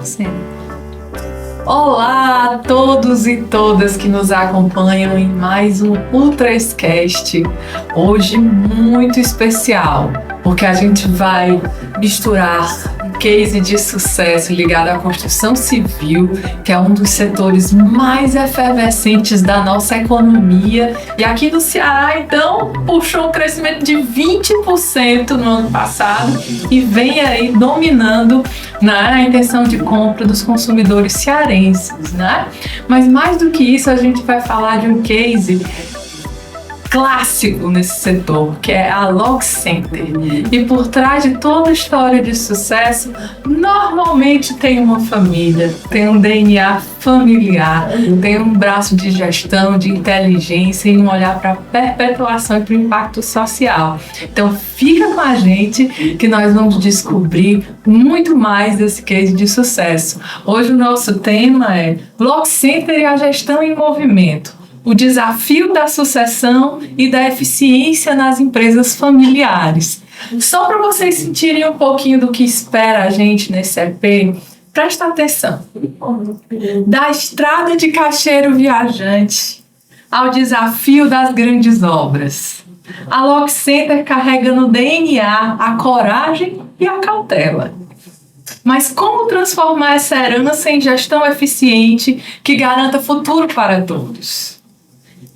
Loxene. Olá a todos e todas que nos acompanham em mais um Ultrascast. Hoje muito especial, porque a gente vai misturar um case de sucesso ligado à construção civil, que é um dos setores mais efervescentes da nossa economia. E aqui no Ceará, então, puxou um crescimento de 20% no ano passado e vem aí dominando a intenção de compra dos consumidores cearenses, né? Mas mais do que isso, a gente vai falar de um case clássico nesse setor, que é a Loxcenter. E por trás de toda a história de sucesso, normalmente tem uma família, tem um DNA familiar, tem um braço de gestão, de inteligência e um olhar para a perpetuação e para o impacto social. Então fica com a gente que nós vamos descobrir muito mais desse case de sucesso. Hoje o nosso tema é Loxcenter e a gestão em movimento. O desafio da sucessão e da eficiência nas empresas familiares. Só para vocês sentirem um pouquinho do que espera a gente nesse EP, presta atenção. Da estrada de caixeiro viajante ao desafio das grandes obras. A Loxcenter carrega no DNA a coragem e a cautela. Mas como transformar essa herança em gestão eficiente que garanta futuro para todos?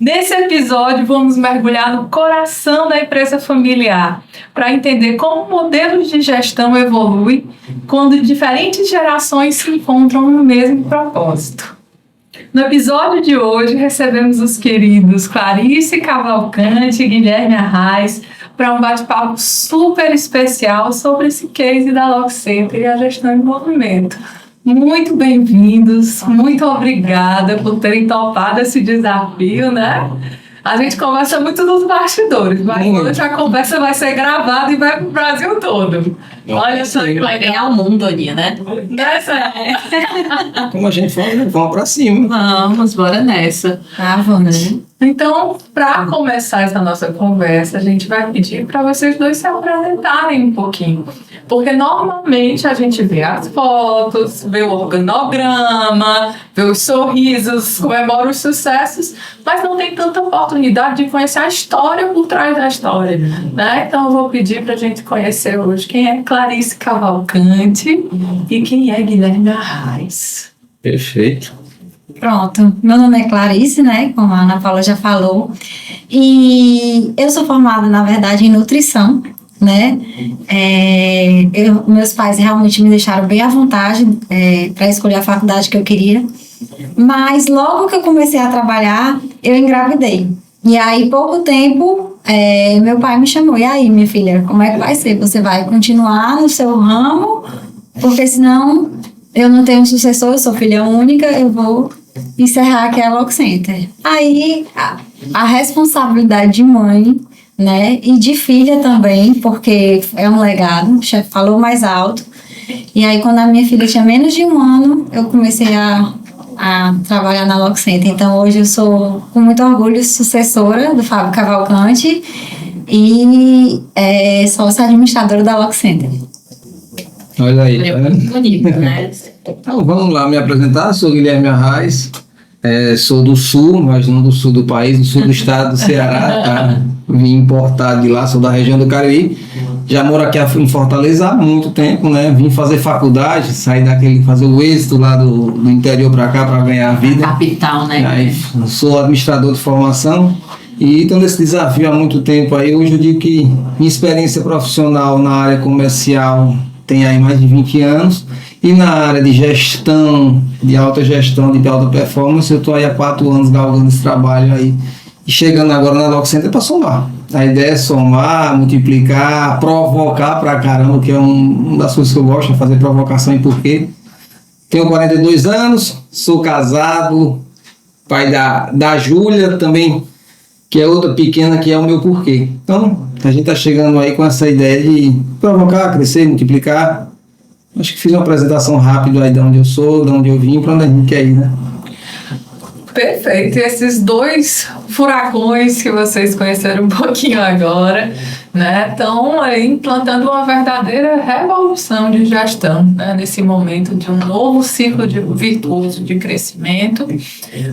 Nesse episódio, vamos mergulhar no coração da empresa familiar para entender como modelos de gestão evoluem quando diferentes gerações se encontram no mesmo propósito. No episódio de hoje, recebemos os queridos Clarice Cavalcante e Guilherme Arraes para um bate-papo super especial sobre esse case da Loxcenter e a gestão em movimento. Muito bem-vindos, muito obrigada por terem topado esse desafio, né? A gente conversa muito nos bastidores, mas hoje a conversa vai ser gravada e vai pro Brasil todo. Olha só que vai ganhar o mundo ali, né? Nessa Como a gente fala, vamos pra cima. Vamos, bora nessa. Vamos. Então, para começar essa nossa conversa, a gente vai pedir para vocês dois se apresentarem um pouquinho. Porque normalmente a gente vê as fotos, vê o organograma, vê os sorrisos, comemora os sucessos, mas não tem tanta oportunidade de conhecer a história por trás da história, né? Então eu vou pedir para a gente conhecer hoje quem é Clarice Cavalcante e quem é Guilherme Arraes. Perfeito. Pronto, meu nome é Clarice, né, como a Ana Paula já falou, e eu sou formada, na verdade, em nutrição, né, meus pais realmente me deixaram bem à vontade para escolher a faculdade que eu queria, mas logo que eu comecei a trabalhar, eu engravidei, e aí, pouco tempo, meu pai me chamou, e aí, minha filha, como é que vai ser? Você vai continuar no seu ramo, porque senão eu não tenho um sucessor, eu sou filha única, eu vou encerrar aqui a Loxcenter. Aí, a responsabilidade de mãe, né, e de filha também, porque é um legado, o chefe falou mais alto. E aí, quando a minha filha tinha menos de um ano, eu comecei a trabalhar na Loxcenter. Então, hoje eu sou, com muito orgulho, sucessora do Fábio Cavalcante e sócia administradora da Loxcenter. Olha aí. Bonito, né? Então, vamos lá me apresentar. Sou Guilherme Arraes, sou do sul, mas não do sul do país, do sul do estado do Ceará. Tá? Vim importado de lá, sou da região do Cariri. Já moro aqui em Fortaleza há muito tempo, né? Vim fazer faculdade, sair fazer o êxito lá do interior para cá para ganhar a vida. Capital, né? Aí, sou administrador de formação e estou nesse desafio há muito tempo. Aí hoje eu digo que minha experiência profissional na área comercial tem aí mais de 20 anos, e na área de gestão, de alta gestão, de alta performance, eu estou aí há 4 anos galgando esse trabalho aí, e chegando agora na Loxcenter para somar. A ideia é somar, multiplicar, provocar pra caramba, que é uma das coisas que eu gosto, é fazer provocação e porquê. Tenho 42 anos, sou casado, pai da Júlia também, que é outra pequena, que é o meu porquê. Então, a gente está chegando aí com essa ideia de provocar, crescer, multiplicar. Acho que fiz uma apresentação rápida aí de onde eu sou, de onde eu vim, para onde a gente quer ir, né? Perfeito. E esses dois furacões que vocês conheceram um pouquinho agora, né, estão implantando uma verdadeira revolução de gestão, né, nesse momento de um novo ciclo virtuoso de crescimento,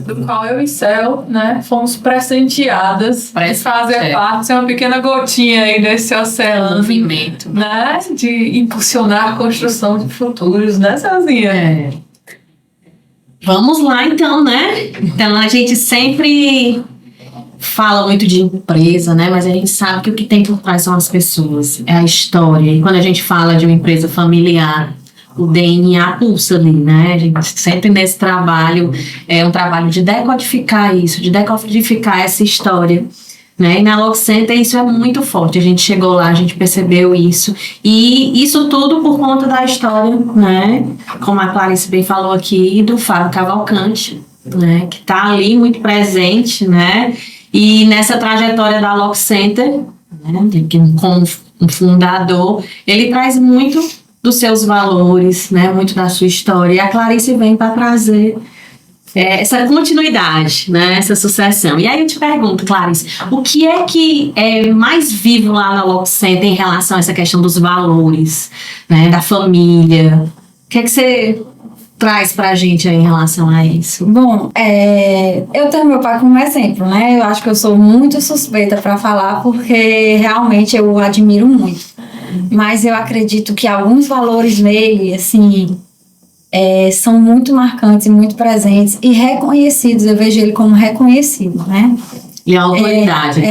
do qual eu e Cel, né, fomos presenteadas para fazer parte, ser uma pequena gotinha aí desse oceano, movimento, né, de impulsionar a construção de futuros, né, Celzinha? Vamos lá, então, né? Então, a gente sempre fala muito de empresa, né? Mas a gente sabe que o que tem por trás são as pessoas, é a história. E quando a gente fala de uma empresa familiar, o DNA pulsa ali, né? A gente sempre nesse trabalho, é um trabalho de decodificar isso, de decodificar essa história, né? E na Lock Center isso é muito forte. A gente chegou lá, a gente percebeu isso. E isso tudo por conta da história, né? Como a Clarice bem falou aqui, do Fábio Cavalcante, né? Que está ali muito presente, né? E nessa trajetória da Lock Center, né? Como um fundador, ele traz muito dos seus valores, né? Muito da sua história. E a Clarice vem para trazer essa continuidade, né? Essa sucessão. E aí eu te pergunto, Clarice, o que é mais vivo lá na Lock Center em relação a essa questão dos valores, né? Da família? O que você traz pra gente aí em relação a isso? Bom, eu tenho meu pai como exemplo, né? Eu acho que eu sou muito suspeita para falar, porque realmente eu o admiro muito. Mas eu acredito que alguns valores nele, assim, são muito marcantes e muito presentes e reconhecidos. Eu vejo ele como reconhecido, né? E a autoridade.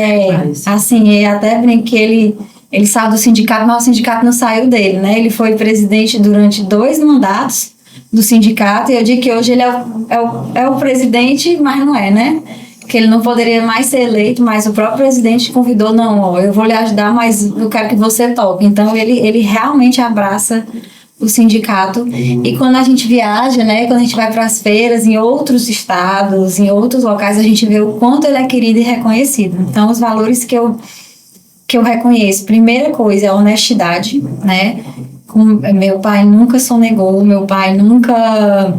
Assim, eu até brinquei, ele saiu do sindicato, mas o sindicato não saiu dele, né? Ele foi presidente durante 2 mandatos do sindicato, e eu digo que hoje ele é o presidente, mas não é, né? Que ele não poderia mais ser eleito, mas o próprio presidente convidou, não, ó, eu vou lhe ajudar, mas eu quero que você toque. Então ele realmente abraça o sindicato. E quando a gente viaja, né, quando a gente vai para as feiras em outros estados, em outros locais, a gente vê o quanto ele é querido e reconhecido. Então, os valores que eu reconheço, primeira coisa é a honestidade, né? Meu pai nunca sonegou, meu pai nunca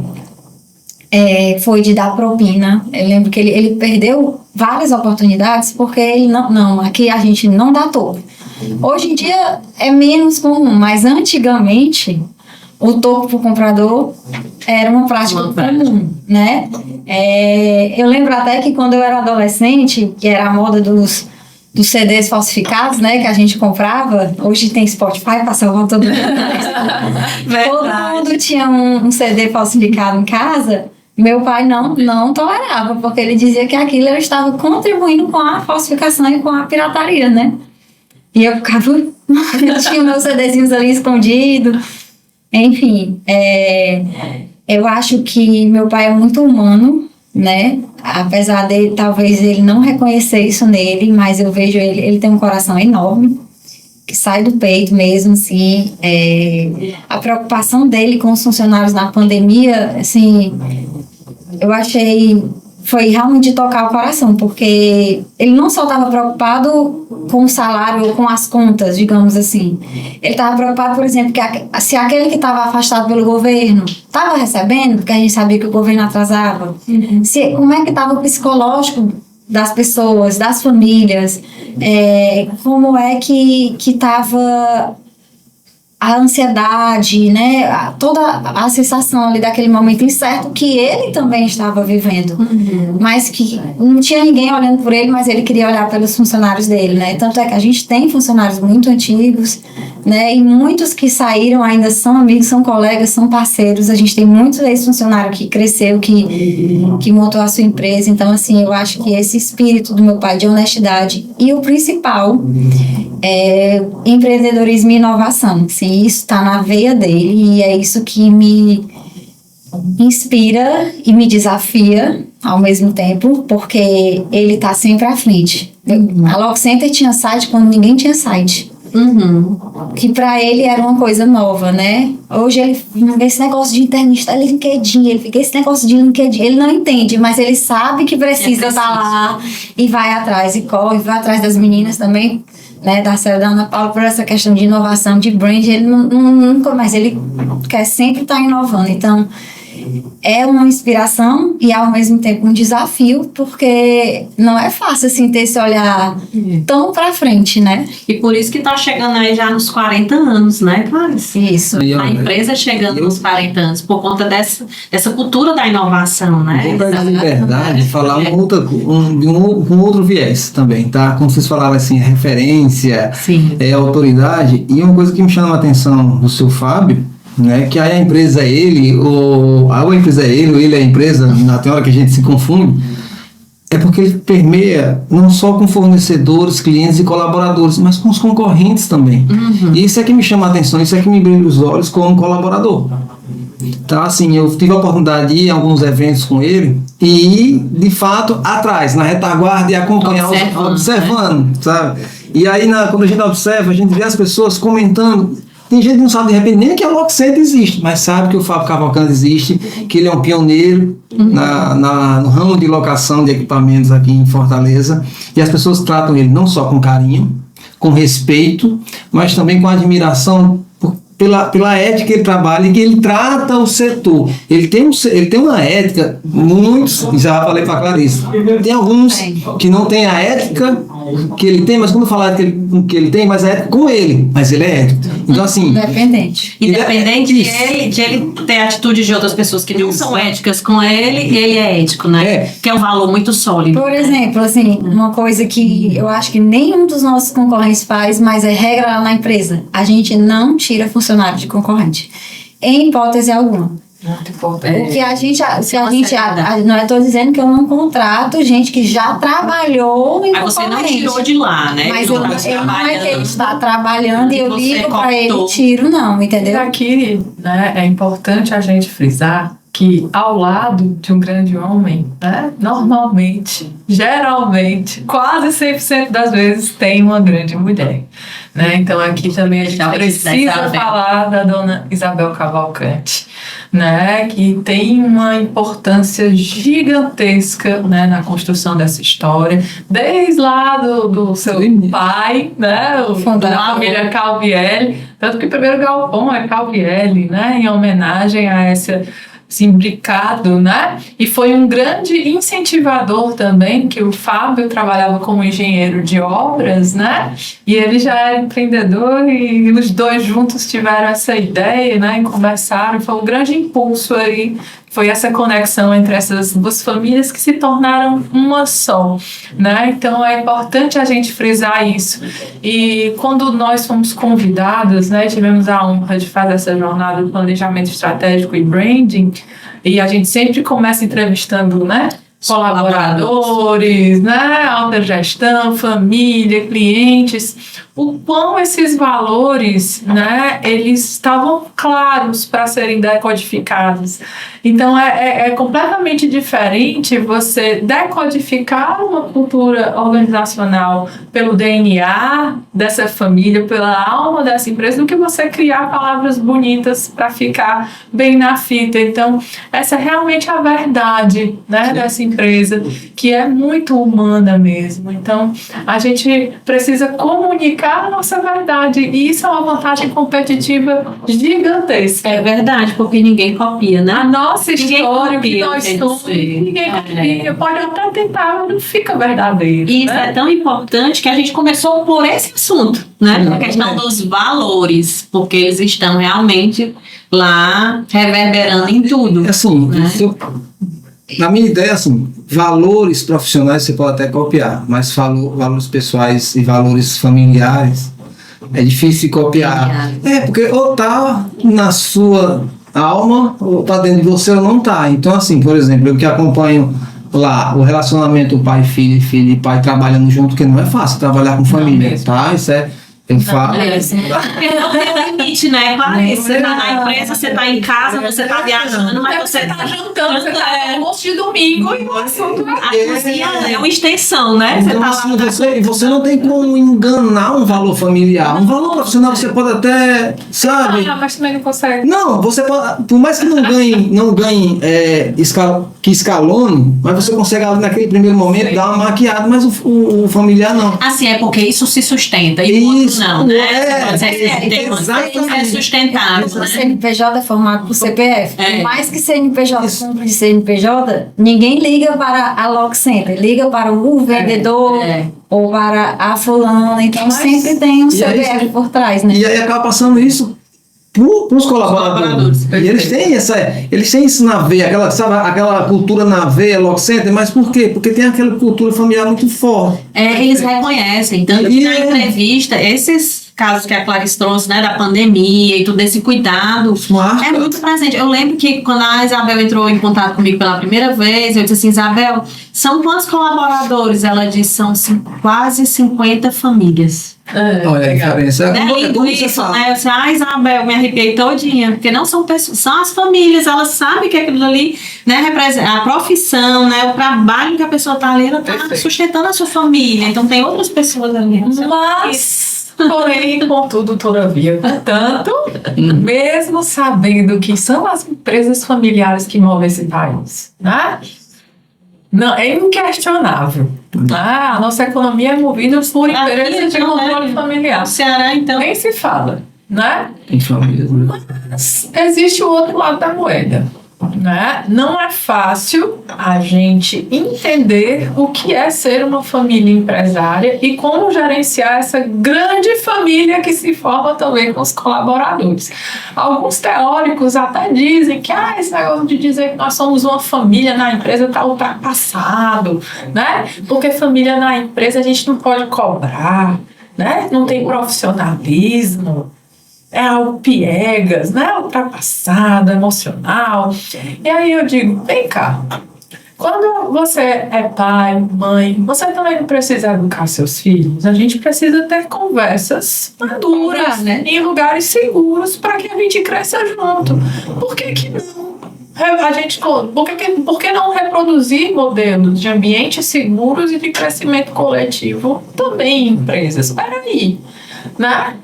foi de dar propina. Eu lembro que ele perdeu várias oportunidades porque ele não, aqui a gente não dá toco. Hoje em dia é menos comum, mas antigamente o toco para o comprador era uma prática comum, né? Eu lembro até que quando eu era adolescente, que era a moda dos CDs falsificados, né, que a gente comprava. Hoje tem Spotify para salvar todo mundo. Todo mundo tinha um CD falsificado em casa. Meu pai não tolerava, porque ele dizia que aquilo eu estava contribuindo com a falsificação e com a pirataria, né? E eu ficava... eu tinha meus CDzinhos ali escondidos. Enfim, eu acho que meu pai é muito humano, né? Apesar dele, talvez ele não reconhecer isso nele, mas eu vejo ele tem um coração enorme, que sai do peito mesmo, assim. A preocupação dele com os funcionários na pandemia, assim, eu achei... foi realmente tocar o coração, porque ele não só estava preocupado com o salário ou com as contas, digamos assim. Ele estava preocupado, por exemplo, que se aquele que estava afastado pelo governo estava recebendo, porque a gente sabia que o governo atrasava, como é que estava o psicológico das pessoas, das famílias, como é que estava a ansiedade, né? Toda a sensação ali daquele momento incerto que ele também estava vivendo, mas que não tinha ninguém olhando por ele, mas ele queria olhar pelos funcionários dele, né? Tanto é que a gente tem funcionários muito antigos, né? E muitos que saíram ainda são amigos, são colegas, são parceiros. A gente tem muitos ex-funcionário que cresceu, que montou a sua empresa. Então, assim, eu acho que esse espírito do meu pai de honestidade e o principal é empreendedorismo e inovação. Assim, isso está na veia dele e é isso que me inspira e me desafia ao mesmo tempo, porque ele está sempre à frente. A Lock Center tinha site quando ninguém tinha site. Que para ele era uma coisa nova, né? Hoje ele esse negócio de internet, LinkedIn, ele fica esse negócio de LinkedIn, ele não entende, mas ele sabe que precisa estar lá e vai atrás e corre, vai atrás das meninas também, né, da Célia, da Ana Paula, por essa questão de inovação, de brand. Ele nunca mais, ele quer sempre estar inovando. Então é uma inspiração e ao mesmo tempo um desafio, porque não é fácil assim ter esse olhar tão pra frente, né? E por isso que tá chegando aí já nos 40 anos, né, Clarice? Isso. A empresa chegando nos 40 anos, por conta dessa cultura da inovação, né? Vou pegar a liberdade de falar um outro viés também, tá? Como vocês falaram assim, referência, Sim. autoridade, e uma coisa que me chama a atenção do seu Fábio, né, que a empresa é ele, ou a empresa é ele, ou ele é a empresa, na hora que a gente se confunde, é porque ele permeia não só com fornecedores, clientes e colaboradores, mas com os concorrentes também. E isso é que me chama a atenção, isso é que me brilha os olhos como colaborador. Então, assim, eu tive a oportunidade de ir em alguns eventos com ele e, de fato, atrás, na retaguarda e acompanhar, observando, sabe? E aí, quando a gente observa, a gente vê as pessoas comentando. Tem gente que não sabe, de repente, nem que a Lockcenter existe, mas sabe que o Fábio Cavalcante existe, que ele é um pioneiro no ramo de locação de equipamentos aqui em Fortaleza. E as pessoas tratam ele não só com carinho, com respeito, mas também com admiração pela ética que ele trabalha e que ele trata o setor. Ele tem uma ética, muitos, já falei para a Clarice, tem alguns que não tem a ética que ele tem, mas quando eu falar que ele tem, mas a ética com ele, mas ele é ético. Então, assim... Independente de ele ter atitudes de outras pessoas que não são éticas com ele, e ele é ético, né? Que é um valor muito sólido. Por exemplo, assim, uma coisa que eu acho que nenhum dos nossos concorrentes faz, mas é regra lá na empresa. A gente não tira funcionário de concorrente. Em hipótese alguma. Muito importante. Porque não estou dizendo que eu não contrato gente que já trabalhou em mas concorrente. Você não tirou de lá, né? Mas eu não é que ele está trabalhando e eu ligo para ele e tiro, não, entendeu? E aqui, né, é importante a gente frisar que ao lado de um grande homem, né, normalmente, geralmente, quase 100% das vezes tem uma grande mulher. Né? Então aqui também a gente precisa falar da dona Isabel Cavalcante, né, que tem uma importância gigantesca, né, na construção dessa história, desde lá do seu pai, né, da família Calvielli, tanto que o primeiro galpão é Calvielli, né, em homenagem a essa imbricado, né? E foi um grande incentivador também, que o Fábio trabalhava como engenheiro de obras, né? E ele já era empreendedor e os dois juntos tiveram essa ideia, né? E conversaram, foi um grande impulso aí. Foi essa conexão entre essas duas famílias que se tornaram uma só, né? Então é importante a gente frisar isso. E quando nós fomos convidados, né, tivemos a honra de fazer essa jornada de planejamento estratégico e branding, e a gente sempre começa entrevistando, né, colaboradores, né, alta gestão, família, clientes, o quão esses valores, né, eles estavam claros para serem decodificados. Então é completamente diferente você decodificar uma cultura organizacional pelo DNA dessa família, pela alma dessa empresa, do que você criar palavras bonitas para ficar bem na fita. Então essa é realmente a verdade, né, dessa empresa, que é muito humana mesmo. Então a gente precisa comunicar a nossa verdade, e isso é uma vantagem competitiva gigantesca. É verdade, porque ninguém copia, né? A nossa história, o que nós somos, ninguém copia. Pode até tentar, mas não fica verdadeiro. E isso, né? É tão importante que a gente começou por esse assunto, né? A questão dos valores, porque eles estão realmente lá reverberando em tudo. Assim, né? Na minha ideia, assim, valores profissionais você pode até copiar, mas valores pessoais e valores familiares é difícil de copiar. Porque ou tá na sua alma, ou tá dentro de você, ou não tá. Então, assim, por exemplo, eu que acompanho lá o relacionamento pai-filho, filho e pai trabalhando junto, porque não é fácil trabalhar com família, tá? Isso é... Eu falo. Porque não tem limite, né? Clarice, você tá na empresa, você tá em casa, você tá viajando, mas você tá jantando, você tá no almoço de domingo e o assunto a cozinha é uma extensão, né? Então, você não tem como enganar um valor familiar. Um valor profissional você pode até, sabe? Mas também não consegue. Não, você pode, por mais que não ganhe que escalone, mas você consegue naquele primeiro momento dar uma maquiada, mas o familiar não. Assim, é porque isso se sustenta. E isso. não, né? É sustentável, O né? CNPJ é formado por CPF. É. Por mais que CNPJ cumpra de CNPJ, ninguém liga para a Lock Center, liga para o vendedor ou para a fulana. Então sempre tem um CPF por trás, né? E aí acaba passando isso para os colaboradores. E eles têm isso na veia, aquela cultura na veia, Lock Center, mas por quê? Porque tem aquela cultura familiar muito forte. Eles reconhecem, tanto que na entrevista, esses casos que a Clarice trouxe, né, da pandemia e tudo esse cuidado, é muito presente. Eu lembro que quando a Isabel entrou em contato comigo pela primeira vez, eu disse assim, Isabel, são quantos colaboradores? Ela disse, são quase 50 famílias. Olha a diferença. Né? Lindo isso, né? Eu disse, Isabel, me arrepiei todinha, porque não são pessoas, são as famílias, elas sabem que aquilo ali, né, representa a profissão, né, o trabalho que a pessoa está ali, ela está sustentando a sua família, então tem outras pessoas ali. Mas, porém, contudo, todavia, portanto, mesmo sabendo que são as empresas familiares que movem esse país, né? Não, é inquestionável. A nossa economia é movida por empresas de controle familiar. O Ceará, então. Nem se fala, né? Tem famílias, né? Mas existe o outro lado da moeda, né? Não é fácil a gente entender o que é ser uma família empresária e como gerenciar essa grande família que se forma também com os colaboradores. Alguns teóricos até dizem que esse negócio de dizer que nós somos uma família na empresa está ultrapassado, né? Porque família na empresa a gente não pode cobrar, né? Não tem profissionalismo. É algo piegas, né? Ultrapassado, emocional. E aí eu digo, vem cá. Quando você é pai, mãe, você também não precisa educar seus filhos. A gente precisa ter conversas maduras, né? Em lugares seguros para que a gente cresça junto. Por que não? Por que não reproduzir modelos de ambientes seguros e de crescimento coletivo também em empresas? Peraí, né?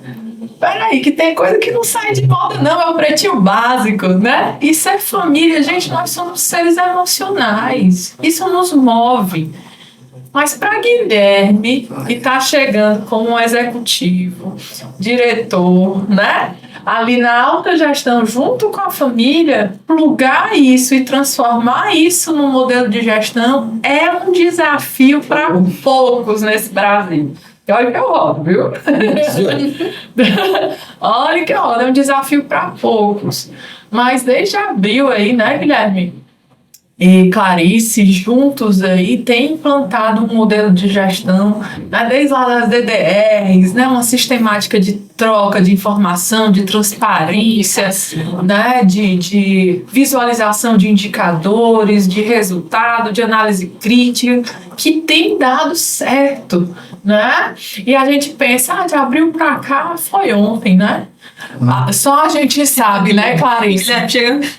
Peraí, que tem coisa que não sai de moda, não, é o pretinho básico, né? Isso é família, gente, nós somos seres emocionais, isso nos move. Mas para Guilherme, que está chegando como um executivo, diretor, né? Ali na alta gestão, junto com a família, plugar isso e transformar isso num modelo de gestão é um desafio para poucos nesse Brasil. Olha que eu rodo, viu? Olha que eu rodo, é um desafio para poucos. Mas desde abril aí, né, Guilherme? E Clarice, juntos aí, tem implantado um modelo de gestão, né, desde lá das DDRs, né, uma sistemática de troca de informação, de transparência, né, de visualização de indicadores, de resultado, de análise crítica, que tem dado certo, né? E a gente pensa, de abril para cá foi ontem, né? Só a gente sabe, né, Clarice?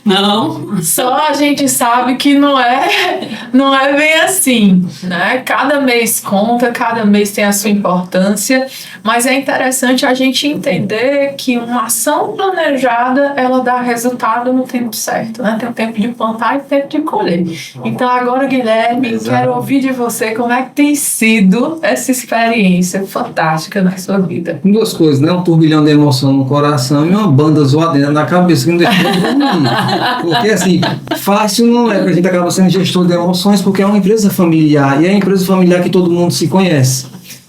Não. Só a gente sabe que não é bem assim, né? Cada mês conta, cada mês tem a sua importância, mas é interessante a gente entender que uma ação planejada, ela dá resultado no tempo certo, né? Tem o tempo de plantar e o tempo de colher. Então agora, Guilherme, quero ouvir de você como é que tem sido essa experiência fantástica na sua vida. Duas coisas, né? Um turbilhão de emoção no coração e uma banda zoadeira na cabeça que não deixa de dormir. Porque assim, fácil não é, porque a gente acaba sendo gestor de emoções, porque é uma empresa familiar, e é uma empresa familiar que todo mundo se conhece.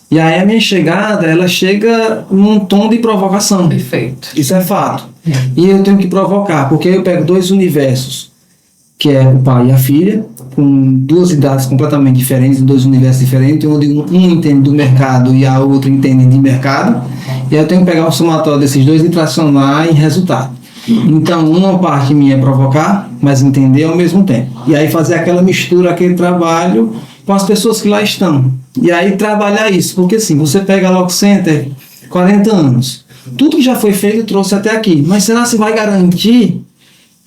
E aí a minha chegada, ela chega num tom de provocação. Perfeito. Isso é fato. E eu tenho que provocar, porque eu pego dois universos, que é o pai e a filha, com duas idades completamente diferentes, dois universos diferentes, onde um entende do mercado e a outra entende de mercado. E aí eu tenho que pegar o somatório desses dois e transformar em resultado. Então, uma parte minha é provocar, mas entender ao mesmo tempo. E aí fazer aquela mistura, aquele trabalho com as pessoas que lá estão. E aí trabalhar isso, porque assim, você pega a Lock Center, 40 anos, tudo que já foi feito trouxe até aqui, mas será que você vai garantir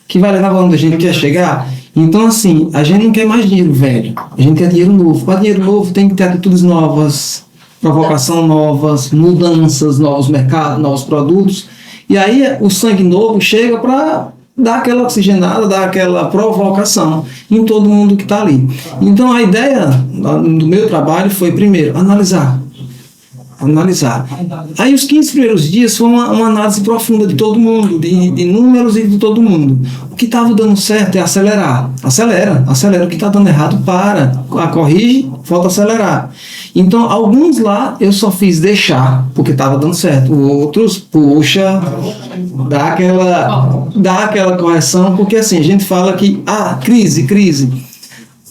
que vai levar para onde a gente quer chegar? Então, assim, a gente não quer mais dinheiro velho, a gente quer dinheiro novo. Para dinheiro novo tem que ter atitudes novas, provocação novas, mudanças, novos mercados, novos produtos. E aí o sangue novo chega para dar aquela oxigenada, dar aquela provocação em todo mundo que está ali. Então a ideia do meu trabalho foi, primeiro, analisar Analisar. Aí os 15 primeiros dias foi uma análise profunda de todo mundo, de números e de todo mundo. O que estava dando certo é acelerar. Acelera. O que está dando errado, para. Corrige, volta a acelerar. Então, alguns lá eu só fiz deixar, porque estava dando certo. Outros, puxa, dá aquela correção, porque assim, a gente fala que, crise.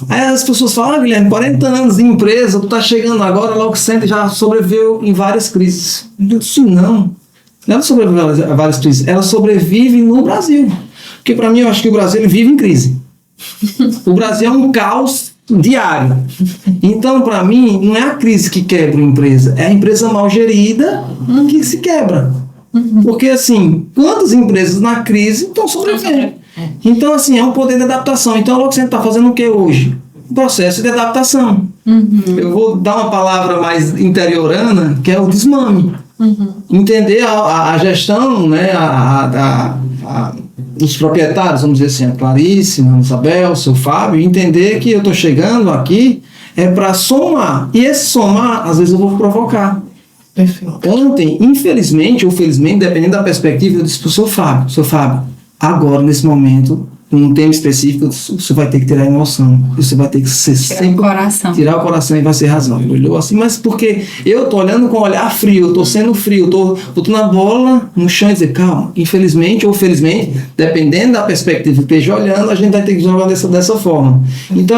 Aí as pessoas falam, Guilherme, 40 anos de empresa, tu tá chegando agora, logo sempre já sobreviveu em várias crises. Eu disse, não, ela sobreviveu a várias crises, ela sobrevive no Brasil. Porque para mim, eu acho que o Brasil ele vive em crise. O Brasil é um caos diário. Então, para mim, não é a crise que quebra a empresa, é a empresa mal gerida que se quebra. Porque, assim, quantas empresas na crise estão sobrevivendo? Então, assim, é um poder de adaptação. Então, logo você está fazendo o que hoje? Um processo de adaptação. Eu vou dar uma palavra mais interiorana, que é o desmame. Entender a gestão, né, dos proprietários, vamos dizer assim, a Clarice, a Isabel, o seu Fábio, entender que eu estou chegando aqui é para somar. E esse somar, às vezes eu vou provocar. Perfeito. Ontem, infelizmente ou felizmente, dependendo da perspectiva, eu disse para o seu Fábio, agora, nesse momento, num tema específico, você vai ter que ter a emoção. Você vai ter que ser tirar o coração e vai ser razão. Ele olhou assim, mas porque eu tô olhando com um olhar frio, eu tô sendo frio, tô botando a bola no chão e dizer, calma, infelizmente ou felizmente, dependendo da perspectiva que esteja olhando, a gente vai ter que jogar dessa forma. Então,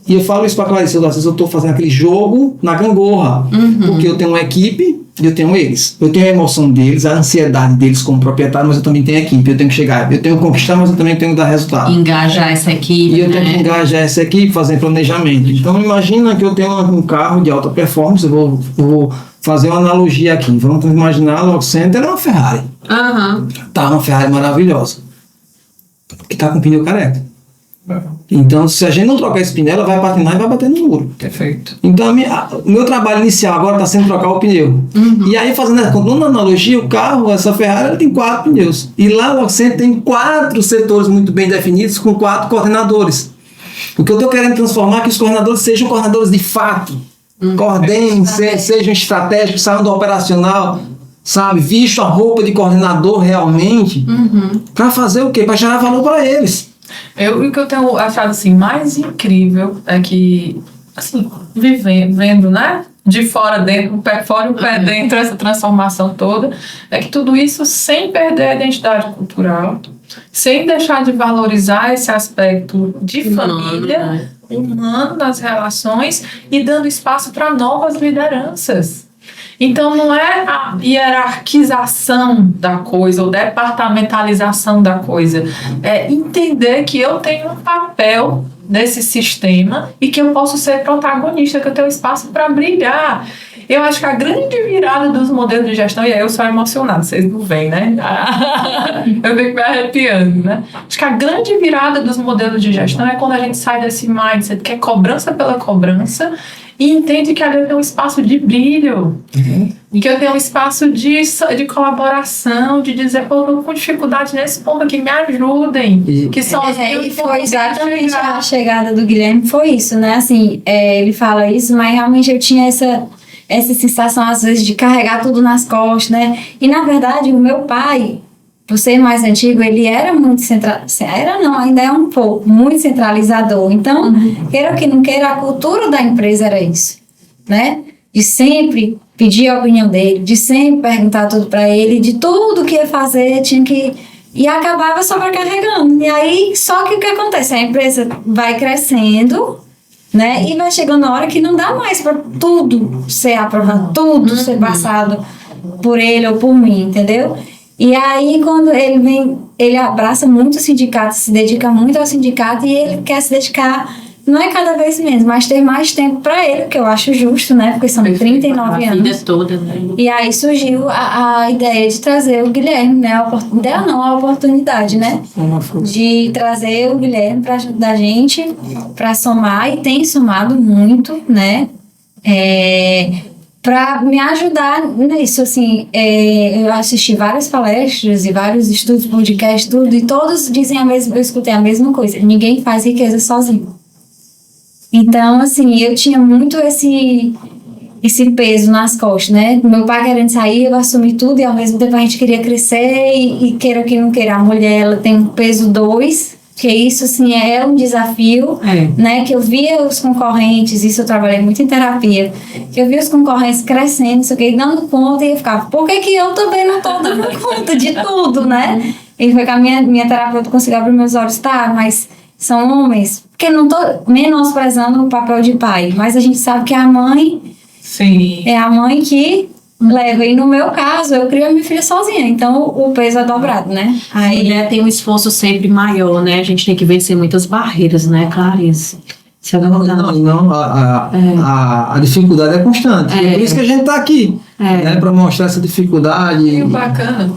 e eu falo isso para Clarice, às vezes eu estou fazendo aquele jogo na gangorra, porque eu tenho uma equipe e eu tenho eles. Eu tenho a emoção deles, a ansiedade deles como proprietário, mas eu também tenho a equipe, eu tenho que chegar, eu tenho que conquistar, mas eu também tenho que dar resultado. Engajar essa equipe, e eu tenho que engajar essa equipe, fazer planejamento. Então imagina que eu tenho um carro de alta performance, eu vou fazer uma analogia aqui. Vamos imaginar a Lock Center é uma Ferrari. Tá, uma Ferrari maravilhosa, que tá com pneu careca. Então, se a gente não trocar esse pneu, ela vai patinar e vai bater no muro. Perfeito. Então, o meu trabalho inicial agora está sendo trocar o pneu. E aí, fazendo uma analogia, o carro, essa Ferrari, ela tem 4 pneus. E lá, o Oxente tem 4 setores muito bem definidos, com 4 coordenadores. O que eu estou querendo transformar é que os coordenadores sejam coordenadores de fato. Coordenem, sejam estratégicos, saiam do operacional, sabe? Vistam a roupa de coordenador realmente, para fazer o quê? Para gerar valor para eles. O que eu tenho achado assim, mais incrível é que, assim, vendo, né? De fora dentro, o pé fora e o pé dentro, essa transformação toda, é que tudo isso sem perder a identidade cultural, sem deixar de valorizar esse aspecto de família, humano das relações e dando espaço para novas lideranças. Então, não é a hierarquização da coisa ou departamentalização da coisa. É entender que eu tenho um papel nesse sistema e que eu posso ser protagonista, que eu tenho espaço para brilhar. Eu acho que a grande virada dos modelos de gestão, e aí eu sou emocionada, vocês não veem, né? Eu fico me arrepiando, né? Acho que a grande virada dos modelos de gestão é quando a gente sai desse mindset que é cobrança pela cobrança e entende que ali eu tenho um espaço de brilho, e que eu tenho um espaço de colaboração, de dizer, pô, eu tô com dificuldade nesse ponto aqui, me ajudem. E foi exatamente a chegada do Guilherme, foi isso, né? Assim, ele fala isso, mas realmente eu tinha essa sensação, às vezes, de carregar tudo nas costas, né? E, na verdade, o meu pai, por ser mais antigo, ele era muito ainda é um pouco, muito centralizador. Então, queira que não queira, a cultura da empresa era isso, né? De sempre pedir a opinião dele, de sempre perguntar tudo para ele, de tudo que ia fazer, tinha que... E acabava sobrecarregando. E aí, só que o que acontece? A empresa vai crescendo, né? E vai chegando a hora que não dá mais para tudo ser aprovado, tudo ser passado por ele ou por mim, entendeu? E aí, quando ele vem, ele abraça muito o sindicato, se dedica muito ao sindicato e ele quer se dedicar, não é cada vez menos, mas ter mais tempo para ele, que eu acho justo, né? Porque são 39 anos. A vida toda, né? E aí surgiu a ideia de trazer o Guilherme, né? A oportunidade, né? De trazer o Guilherme para ajudar a gente, para somar, e tem somado muito, né? Para me ajudar nisso, assim, eu assisti várias palestras e vários estudos, podcasts, tudo, e todos dizem eu escutei a mesma coisa: ninguém faz riqueza sozinho. Então, assim, eu tinha muito esse peso nas costas, né? Meu pai querendo sair, eu assumi tudo e ao mesmo tempo a gente queria crescer e queira que não queira. A mulher, ela tem um peso 2, que isso, assim, é um desafio, né? Que eu via os concorrentes, isso eu trabalhei muito em terapia, que eu via os concorrentes crescendo, isso aqui, dando conta e eu ficava, por que eu também não tô dando conta de tudo, né? E foi que a minha terapeuta conseguiu abrir meus olhos, tá, mas são homens, porque não tô menosprezando o papel de pai, mas a gente sabe que a mãe Sim. é a mãe que leva. E no meu caso, eu crio a minha filha sozinha, então o peso é dobrado, né? A mulher tem um esforço sempre maior, né? A gente tem que vencer muitas barreiras, né, Clarice? Isso é verdade. Não, a dificuldade é constante. É por isso que a gente está aqui, né, para mostrar essa dificuldade. E o bacana,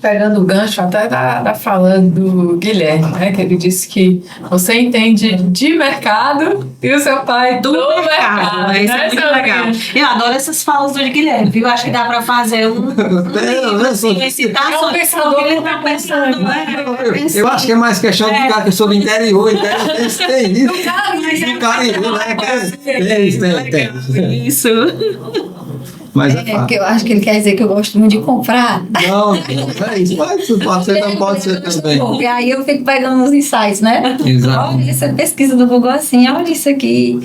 pegando o gancho até da fala do Guilherme, né, que ele disse que você entende de mercado e o seu pai do mercado. Isso é muito legal. Eu adoro essas falas do Guilherme, viu? Acho que dá para fazer um citar sobre isso que ele está pensando. Eu acho que é mais questão de ficar que eu sou do interior, tem isso. Tem. Isso. Mas porque eu acho que ele quer dizer que eu gosto muito de comprar. Não é isso. Pode ser, não pode ser também. E aí eu fico pegando os insights, né? Exato. Olha essa pesquisa do Google assim, olha isso aqui.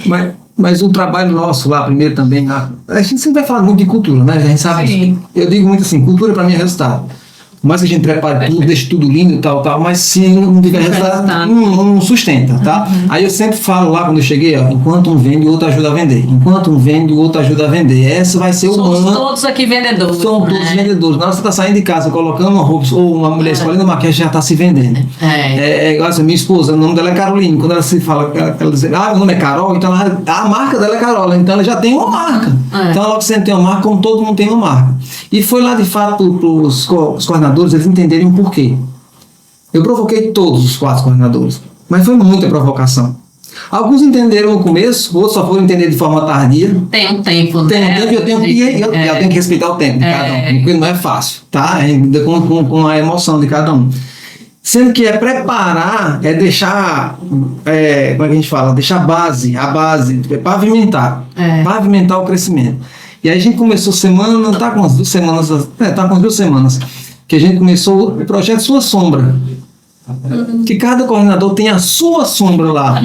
Mas o trabalho nosso lá, primeiro também, a gente sempre vai falar muito de cultura, né? A gente sabe. Sim. Eu digo muito assim, cultura para mim é resultado. Por mais que a gente prepare tudo, deixe tudo lindo e tal, mas se não tiver resultado, não sustenta, tá? Aí eu sempre falo lá, quando eu cheguei, ó, enquanto um vende, o outro ajuda a vender. Enquanto um vende, o outro ajuda a vender. Essa vai ser o Somos todos aqui vendedores. Somos todos vendedores. Na hora que você está saindo de casa, colocando uma roupa, ou uma mulher escolhendo uma maquiagem, já está se vendendo. É igual assim, minha esposa, o nome dela é Caroline. Quando ela se fala, ela diz, meu nome é Carol, então a marca dela é Carol, então ela já tem uma marca. Então logo que você tem uma marca, como todo mundo tem uma marca. E foi lá, de fato, para os coordenadores, eles entenderem o porquê. Eu provoquei todos os 4 coordenadores, mas foi muita provocação. Alguns entenderam no começo, outros só foram entender de forma tardia. Tem um tempo, né? Tem um tempo, eu tenho que respeitar o tempo de cada um, porque não é fácil, tá? Com a emoção de cada um. Sendo que preparar, deixar, como é que a gente fala? Deixar a base, pavimentar o crescimento. E aí a gente começou semana, tá com as 2 semanas, que a gente começou o projeto Sua Sombra. Que cada coordenador tem a sua sombra lá.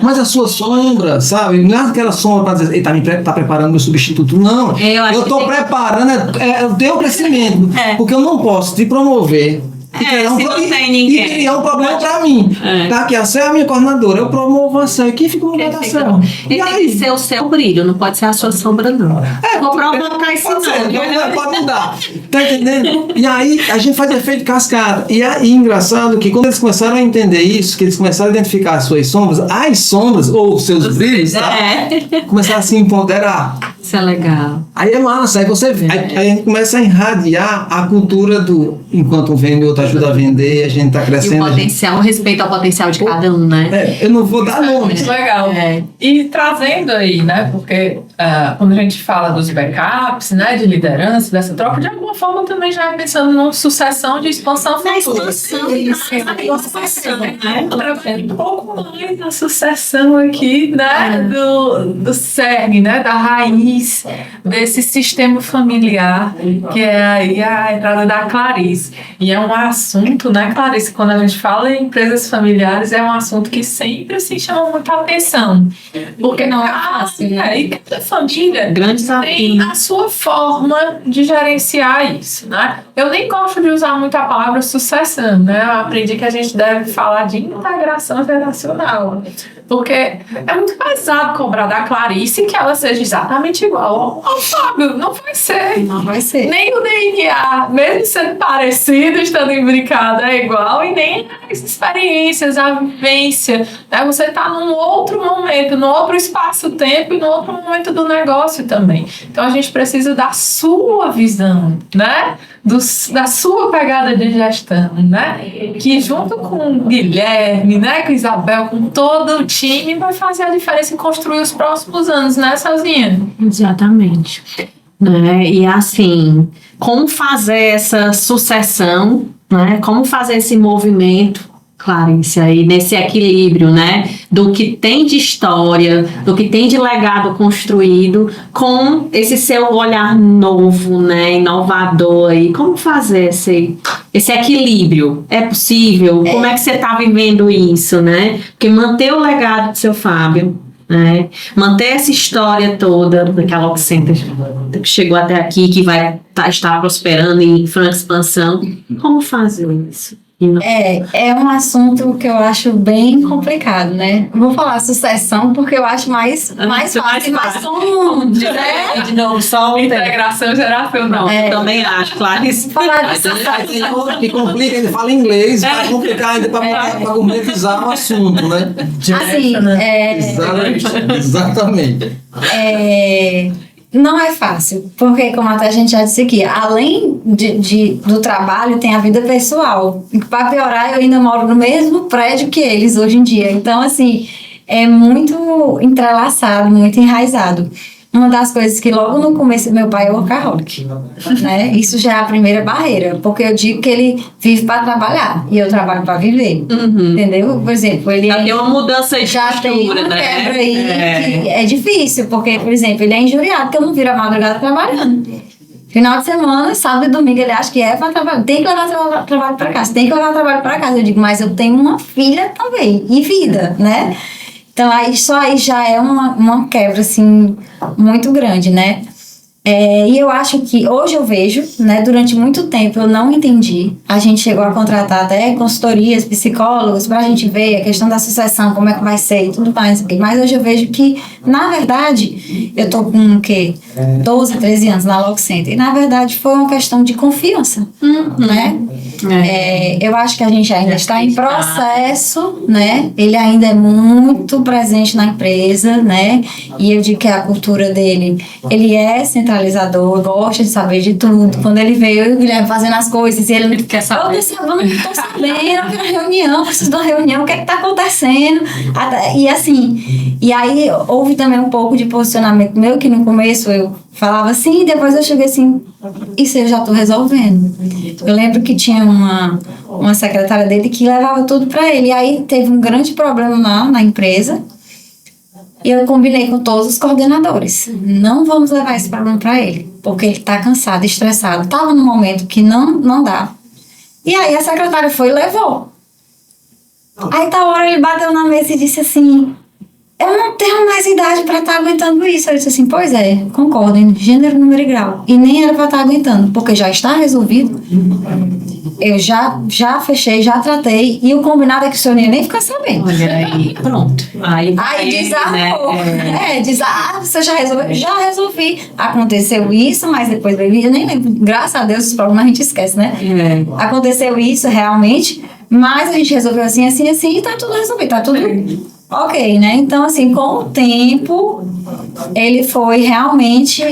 Mas a sua sombra, sabe? Não é aquela sombra para dizer, ele tá preparando meu substituto. Não. Eu estou preparando o teu crescimento. Porque eu não posso te promover. E criar um problema para mim. Tá? Que a Céu é a minha coordenadora. Eu promovo a Céu. E quem fica no lugar da Céu? Ele tem que ser o seu brilho, não pode ser a sua sombra, não. Vou provocar isso não. Pode mudar. Tá entendendo? E aí a gente faz efeito cascata. E aí, engraçado que quando eles começaram a entender isso, que eles começaram a identificar as suas sombras, ou os seus brilhos, tá? Começaram a se empoderar. Isso é legal. Aí é massa, aí a gente começa a irradiar a cultura do enquanto um vende, o outro ajuda a vender, a gente tá crescendo. E o potencial, o respeito ao potencial de cada um, né? Eu não vou dar nome. Muito legal. E trazendo aí, né, porque quando a gente fala dos backups, né, de liderança, dessa troca, de alguma forma também já pensando numa sucessão de expansão futura. Um pouco mais na sucessão aqui, né, do cerne, né, da raiz desse sistema familiar, que é aí a entrada da Clarice. E é um assunto, né, Clarice, quando a gente fala em empresas familiares, é um assunto que sempre assim, chama muita atenção. Porque não é fácil, né? E cada família tem a sua forma de gerenciar isso, né? Eu nem gosto de usar muito a palavra sucessão, né? Eu aprendi que a gente deve falar de integração geracional. Porque é muito pesado cobrar da Clarice que ela seja exatamente igual ao Fábio. Não vai ser. Não vai ser. Nem o DNA, mesmo sendo parecido, estando imbricado, é igual. E nem as experiências, a vivência. Né? Você está num outro momento, num outro espaço-tempo e num outro momento do negócio também. Então a gente precisa da sua visão, né? Da sua pegada de gestão, né? Que junto com o Guilherme, né? Com a Isabel, com todo o time, vai fazer a diferença em construir os próximos anos, né, Celzinha? Exatamente. Né? E assim, como fazer essa sucessão, né? Como fazer esse movimento Clarice, aí nesse equilíbrio, né, do que tem de história, do que tem de legado construído, com esse seu olhar novo, né, inovador aí, como fazer esse equilíbrio? É possível? Como é que você está vivendo isso, né? Porque manter o legado do seu Fábio, né, manter essa história toda daquela Lock Center que chegou até aqui, que vai estar prosperando em franca expansão, como fazer isso? É um assunto que eu acho bem complicado, né? Vou falar sucessão porque eu acho mais fácil, mais comum, né? De novo, só Integração geracional. Eu também acho, Clarice. Falar de sucessão. Que complica, ele fala inglês, vai complicar ainda para concretizar o assunto, né? Assim, Exatamente. Não é fácil, porque como até a gente já disse aqui, além do trabalho, tem a vida pessoal. E para piorar, eu ainda moro no mesmo prédio que eles hoje em dia. Então, assim, é muito entrelaçado, muito enraizado. Uma das coisas que logo no começo, meu pai é workaholic, né? Isso já é a primeira barreira, porque eu digo que ele vive para trabalhar e eu trabalho para viver, entendeu? Por exemplo, ele já tem uma mudança de já tem uma né? quebra aí que é difícil, porque, por exemplo, ele é injuriado porque eu não viro a madrugada trabalhando. Final de semana, sábado e domingo, ele acha que é para trabalhar, tem que levar trabalho para casa, tem que levar trabalho para casa. Eu digo, mas eu tenho uma filha também, e vida, né? Então, isso aí já é uma quebra, assim, muito grande, né? E eu acho que, hoje eu vejo, né, durante muito tempo eu não entendi. A gente chegou a contratar até consultorias, psicólogos, pra gente ver a questão da sucessão, como é que vai ser e tudo mais. Mas hoje eu vejo que, na verdade, eu tô com o quê? 12, 13 anos na Lock Center. E, na verdade, foi uma questão de confiança, né? Eu acho que a gente ainda está em processo, né? Ele ainda é muito presente na empresa, né? E eu digo que a cultura dele, ele é centralizador, gosta de saber de tudo. Quando ele veio, eu e o Guilherme fazendo as coisas, e ele quer saber. Eu não estou sabendo, eu quero reunião, preciso de uma reunião, o que é que está acontecendo? E assim, e aí houve também um pouco de posicionamento meu, que no começo eu falava assim, depois eu cheguei assim, isso eu já estou resolvendo. Eu lembro que tinha uma secretária dele que levava tudo para ele, e aí teve um grande problema lá na empresa, e eu combinei com todos os coordenadores, não vamos levar esse problema para ele, porque ele está cansado, estressado, estava num momento que não dá. E aí a secretária foi e levou. Aí tal hora ele bateu na mesa e disse assim, eu não tenho mais idade para estar aguentando isso. Eu disse assim, pois é, concordo, em gênero, número e grau. E nem era para estar aguentando, porque já está resolvido. Eu já fechei, já tratei. E o combinado é que o senhor nem fica sabendo. Olha aí, pronto. Aí desarmou. Você já resolveu? Já resolvi. Aconteceu isso, mas depois veio, eu nem lembro. Graças a Deus, os problemas a gente esquece, né? Aconteceu isso realmente, mas a gente resolveu assim, assim, assim, e tá tudo resolvido, tá tudo... Ok, né? Então, assim, com o tempo, ele foi realmente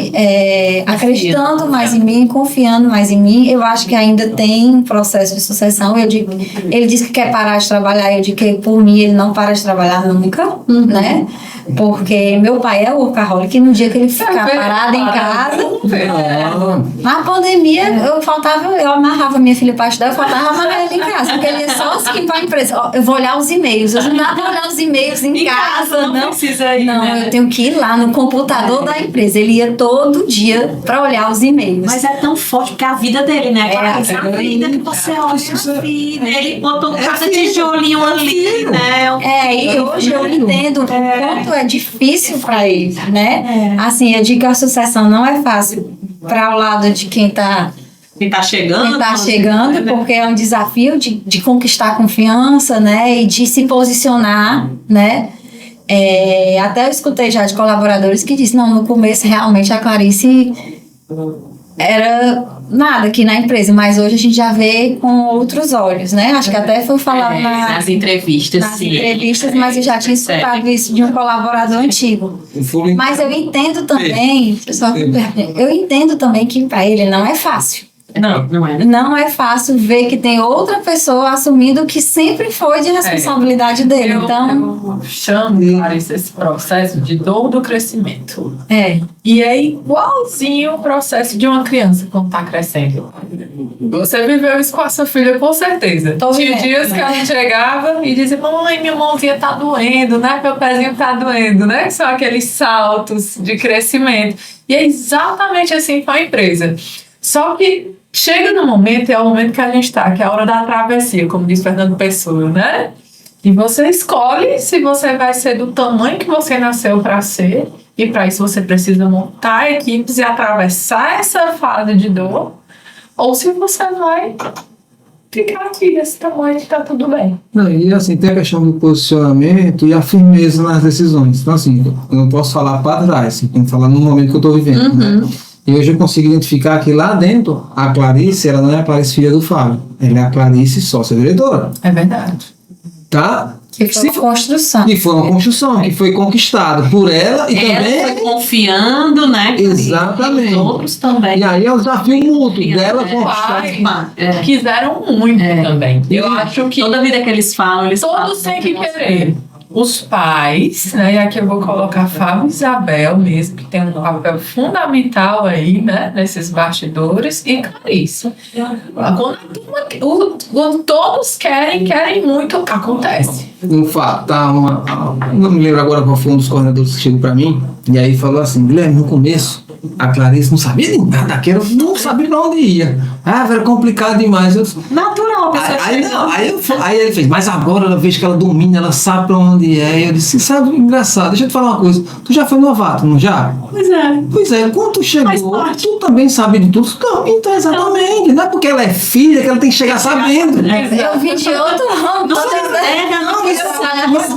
acreditando mais em mim, confiando mais em mim. Eu acho que ainda tem um processo de sucessão. Ele disse que quer parar de trabalhar. Eu digo que, por mim, ele não para de trabalhar nunca, né? Porque meu pai é workaholic, e no dia que ele ficar parado em casa... Na pandemia, eu amarrava minha filha para estudar, eu faltava amarrar ele em casa, porque ele ia só assim para a empresa. Eu vou olhar os e-mails, eu não dá para olhar os e-mails em casa, não precisa ir, não, né? Eu tenho que ir lá no computador da empresa. Ele ia todo dia para olhar os e-mails. Mas é tão forte, porque é a vida dele, né? A vida que você olha, ele botou cada tijolinho ali, né? E hoje eu entendo o quanto é difícil para ele, né? Assim, eu digo que a sucessão não é fácil para o lado de quem está chegando, porque é um desafio de conquistar a confiança, né? E de se posicionar, né? Até eu escutei já de colaboradores que dizem, não, no começo realmente a Clarice era nada aqui na empresa, mas hoje a gente já vê com outros olhos, né? Acho que até foi falado nas entrevistas, mas eu já tinha escutado isso de um colaborador antigo. Mas eu entendo também, eu entendo também que para ele não é fácil. Não é. Não é fácil ver que tem outra pessoa assumindo o que sempre foi de responsabilidade dele. Eu chamo, Clarice, esse processo de dor do crescimento. É. E é igualzinho o processo de uma criança quando está crescendo. Você viveu isso com a sua filha, com certeza. Tô Tinha vivendo, dias que ela chegava e dizia: mamãe, minha mãozinha tá doendo, né? Meu pezinho tá doendo, né? São aqueles saltos de crescimento. E é exatamente assim com a empresa. Só que chega no momento, é o momento que a gente tá, que é a hora da travessia, como diz Fernando Pessoa, né? E você escolhe se você vai ser do tamanho que você nasceu para ser. E para isso você precisa montar equipes e atravessar essa fase de dor. Ou se você vai ficar aqui desse tamanho e tá tudo bem. Não, e assim, tem a questão do posicionamento e a firmeza nas decisões. Então, assim, eu não posso falar para trás, eu tenho que falar no momento que eu estou vivendo, né? E hoje eu consigo identificar que lá dentro, a Clarice, ela não é a Clarice filha do Fábio, ela é a Clarice sócia-diretora. É verdade. Tá? Que foi uma construção. E foi uma construção, que foi conquistada por ela e Ela também... foi confiando, né? Exatamente. Os outros também. E aí é o desafio mútuo dela conquistar. Quiseram muito também. Eu acho que Toda vida que eles falam, todos têm que querer. Os pais, né? E aqui eu vou colocar Fábio e Isabel mesmo, que tem um papel fundamental aí, né? Nesses bastidores, e Clarice. Quando todos querem muito, acontece. Um fato, tá? Não me lembro agora qual foi um dos coordenadores que chegou pra mim, e aí falou assim: Guilherme, no começo, a Clarice não sabia de nada daquilo, não sabia pra onde ia. Era complicado demais. Natural, pessoal. Aí ele fez, mas agora eu vejo que ela domina, ela sabe pra onde é. Eu disse: sabe, engraçado, deixa eu te falar uma coisa. Tu já foi novato, não já? Pois é. Pois é, quando tu chegou, Faz parte. tu também sabe de tudo. Então, exatamente. Não é porque ela é filha que ela tem que chegar sabendo. Eu vim de outro ramo.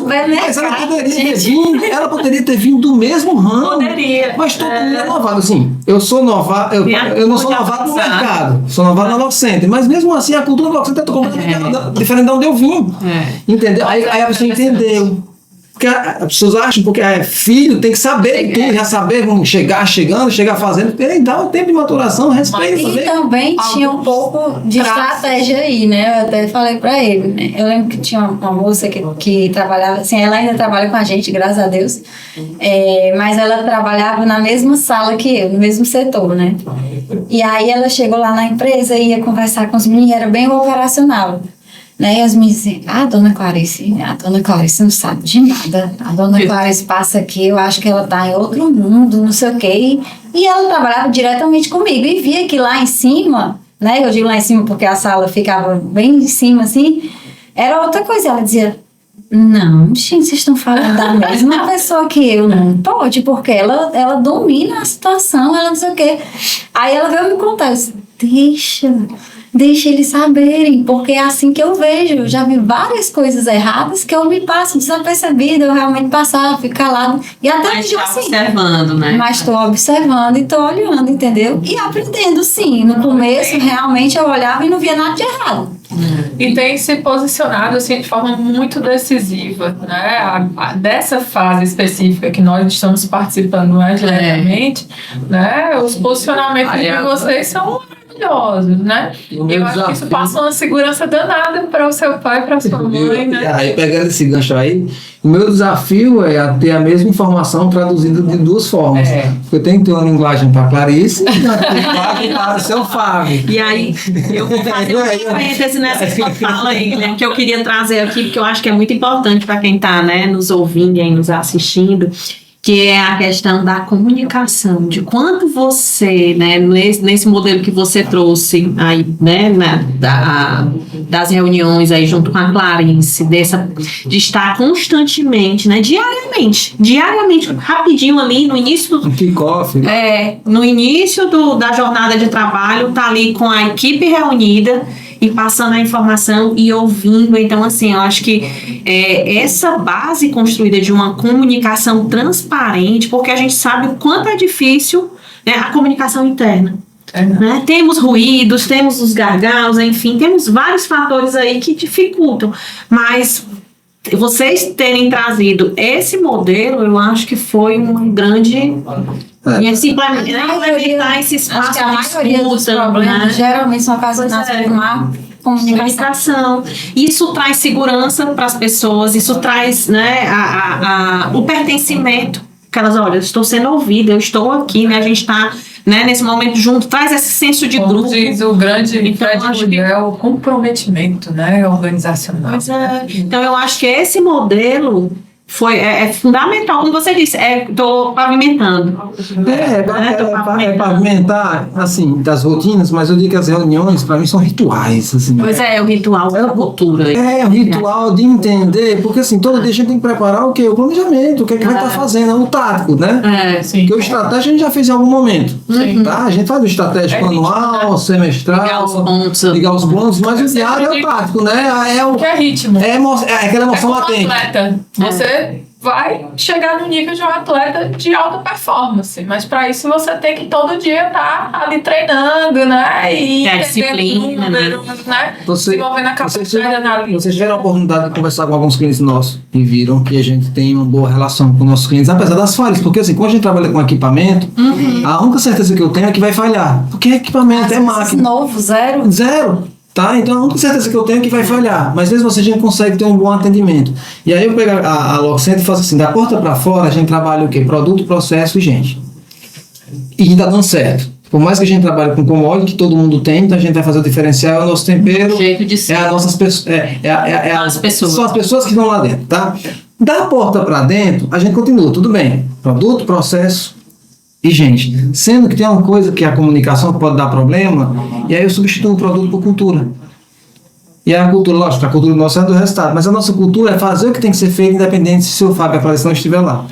Mas ela poderia ter vindo do mesmo ramo. Poderia. Mas todo mundo é novato. Assim, eu sou novato, eu não sou novato no mercado. Sou novato na Love Center. Mas mesmo assim, a cultura da Love Center é completamente diferente de onde eu vim. Entendeu? Aí a pessoa entendeu. Porque as pessoas acham porque filho tem que saber tudo, já saber como chegar fazendo. Peraí, dá um tempo de maturação, respeita. E também tinha um pouco de estratégia aí, né? Eu até falei pra ele, né? Eu lembro que tinha uma moça que trabalhava, assim, ela ainda trabalha com a gente, graças a Deus, mas ela trabalhava na mesma sala que eu, no mesmo setor, né? E aí ela chegou lá na empresa e ia conversar com os meninos, era bem operacional. Né? E as meninas dizem: a dona Clarice não sabe de nada. A dona Clarice passa aqui, eu acho que ela tá em outro mundo, não sei o quê. E ela trabalhava diretamente comigo e via que lá em cima, né? Eu digo lá em cima porque a sala ficava bem em cima, assim, era outra coisa. Ela dizia: não, gente, vocês estão falando da mesma pessoa que eu. Não pode, porque ela domina a situação, ela não sei o quê. Aí ela veio me contar, eu disse: deixa eles saberem, porque é assim que eu vejo. Eu já vi várias coisas erradas que eu me passo desapercebida, eu realmente passava, fico calado. E até Mas digo tá assim, observando, né? mas estou observando e estou olhando, entendeu? E aprendendo, sim. No começo, realmente, eu olhava e não via nada de errado. E tem se posicionado assim, de forma muito decisiva, né? Dessa fase específica que nós estamos participando mais diretamente, né? Os posicionamentos de vocês são maravilhosos, né? Eu acho que isso passa uma segurança danada para o seu pai e para a sua mãe, né? Aí, pegando esse gancho aí, o meu desafio é ter a mesma informação traduzida de duas formas. Eu tenho que ter uma linguagem para Clarice e para o seu Fábio. E aí, eu vou fazer um parêntese nessa sua fala aí, né, que eu queria trazer aqui, porque eu acho que é muito importante para quem está, né, nos ouvindo e aí nos assistindo, que é a questão da comunicação, de quanto você, né, nesse modelo que você trouxe aí, né, das reuniões aí junto com a Clarice, de estar constantemente, né, diariamente, rapidinho ali no início do kickoff. No início da jornada de trabalho, tá ali com a equipe reunida e passando a informação e ouvindo. Então, assim, eu acho que essa base construída de uma comunicação transparente, porque a gente sabe o quanto é difícil, né, a comunicação interna. Né? Temos ruídos, temos os gargalos, enfim, temos vários fatores aí que dificultam, mas vocês terem trazido esse modelo, eu acho que foi um grande... E implementar esse espaço de maioria dos problemas, né, geralmente são ocasionados por má comunicação. Isso traz segurança para as pessoas, isso traz, né, o pertencimento. Aquelas, olha, eu estou sendo ouvida, eu estou aqui, né, a gente está né, nesse momento junto, traz esse senso de Como grupo. diz o grande Então, Fred acho Mulher, o comprometimento, né, organizacional. Pois é. Então, eu acho que esse modelo é fundamental, como você disse, estou pavimentando. É pavimentar, assim, das rotinas, mas eu digo que as reuniões, para mim, são rituais, assim. Pois é o ritual da cultura. É o ritual de entender, porque assim, todo dia a gente tem que preparar o quê? O planejamento, o que é que vai estar fazendo, o tático, né? Sim. Porque o estratégia a gente já fez em algum momento. Sim. Tá? A gente faz o estratégico anual, semestral, Ligar os pontos. mas o diário é o tático, né? Que é ritmo. É aquela emoção como latente. atleta. Você vai chegar no nível de um atleta de alta performance, mas para isso você tem que todo dia estar ali treinando, né? E a disciplina, números, né? Desenvolvendo a capacidade analítica. Vocês tiveram a oportunidade de conversar com alguns clientes nossos e viram que a gente tem uma boa relação com nossos clientes, apesar das falhas, porque assim, quando a gente trabalha com equipamento, a única certeza que eu tenho é que vai falhar, porque equipamento é máquina. Novo, zero. Zero. Tá? Então a única certeza que eu tenho é que vai falhar, mas mesmo assim a gente consegue ter um bom atendimento. E aí eu pego a Logcenter e faço assim, da porta para fora a gente trabalha o quê? Produto, processo e gente. E tá dando certo. Por mais que a gente trabalhe com commodity, que todo mundo tem, então a gente vai fazer o diferencial, é o nosso tempero, Jeito de ser. as pessoas. São as pessoas que estão lá dentro, tá? Da porta para dentro, a gente continua, tudo bem. Produto, processo e gente. Sendo que tem uma coisa que é a comunicação pode dar problema, e aí eu substituo o produto por cultura. E a cultura, lógico, a cultura nossa é do resultado, mas a nossa cultura é fazer o que tem que ser feito, independente se o seu Fábio aparecer não estiver lá.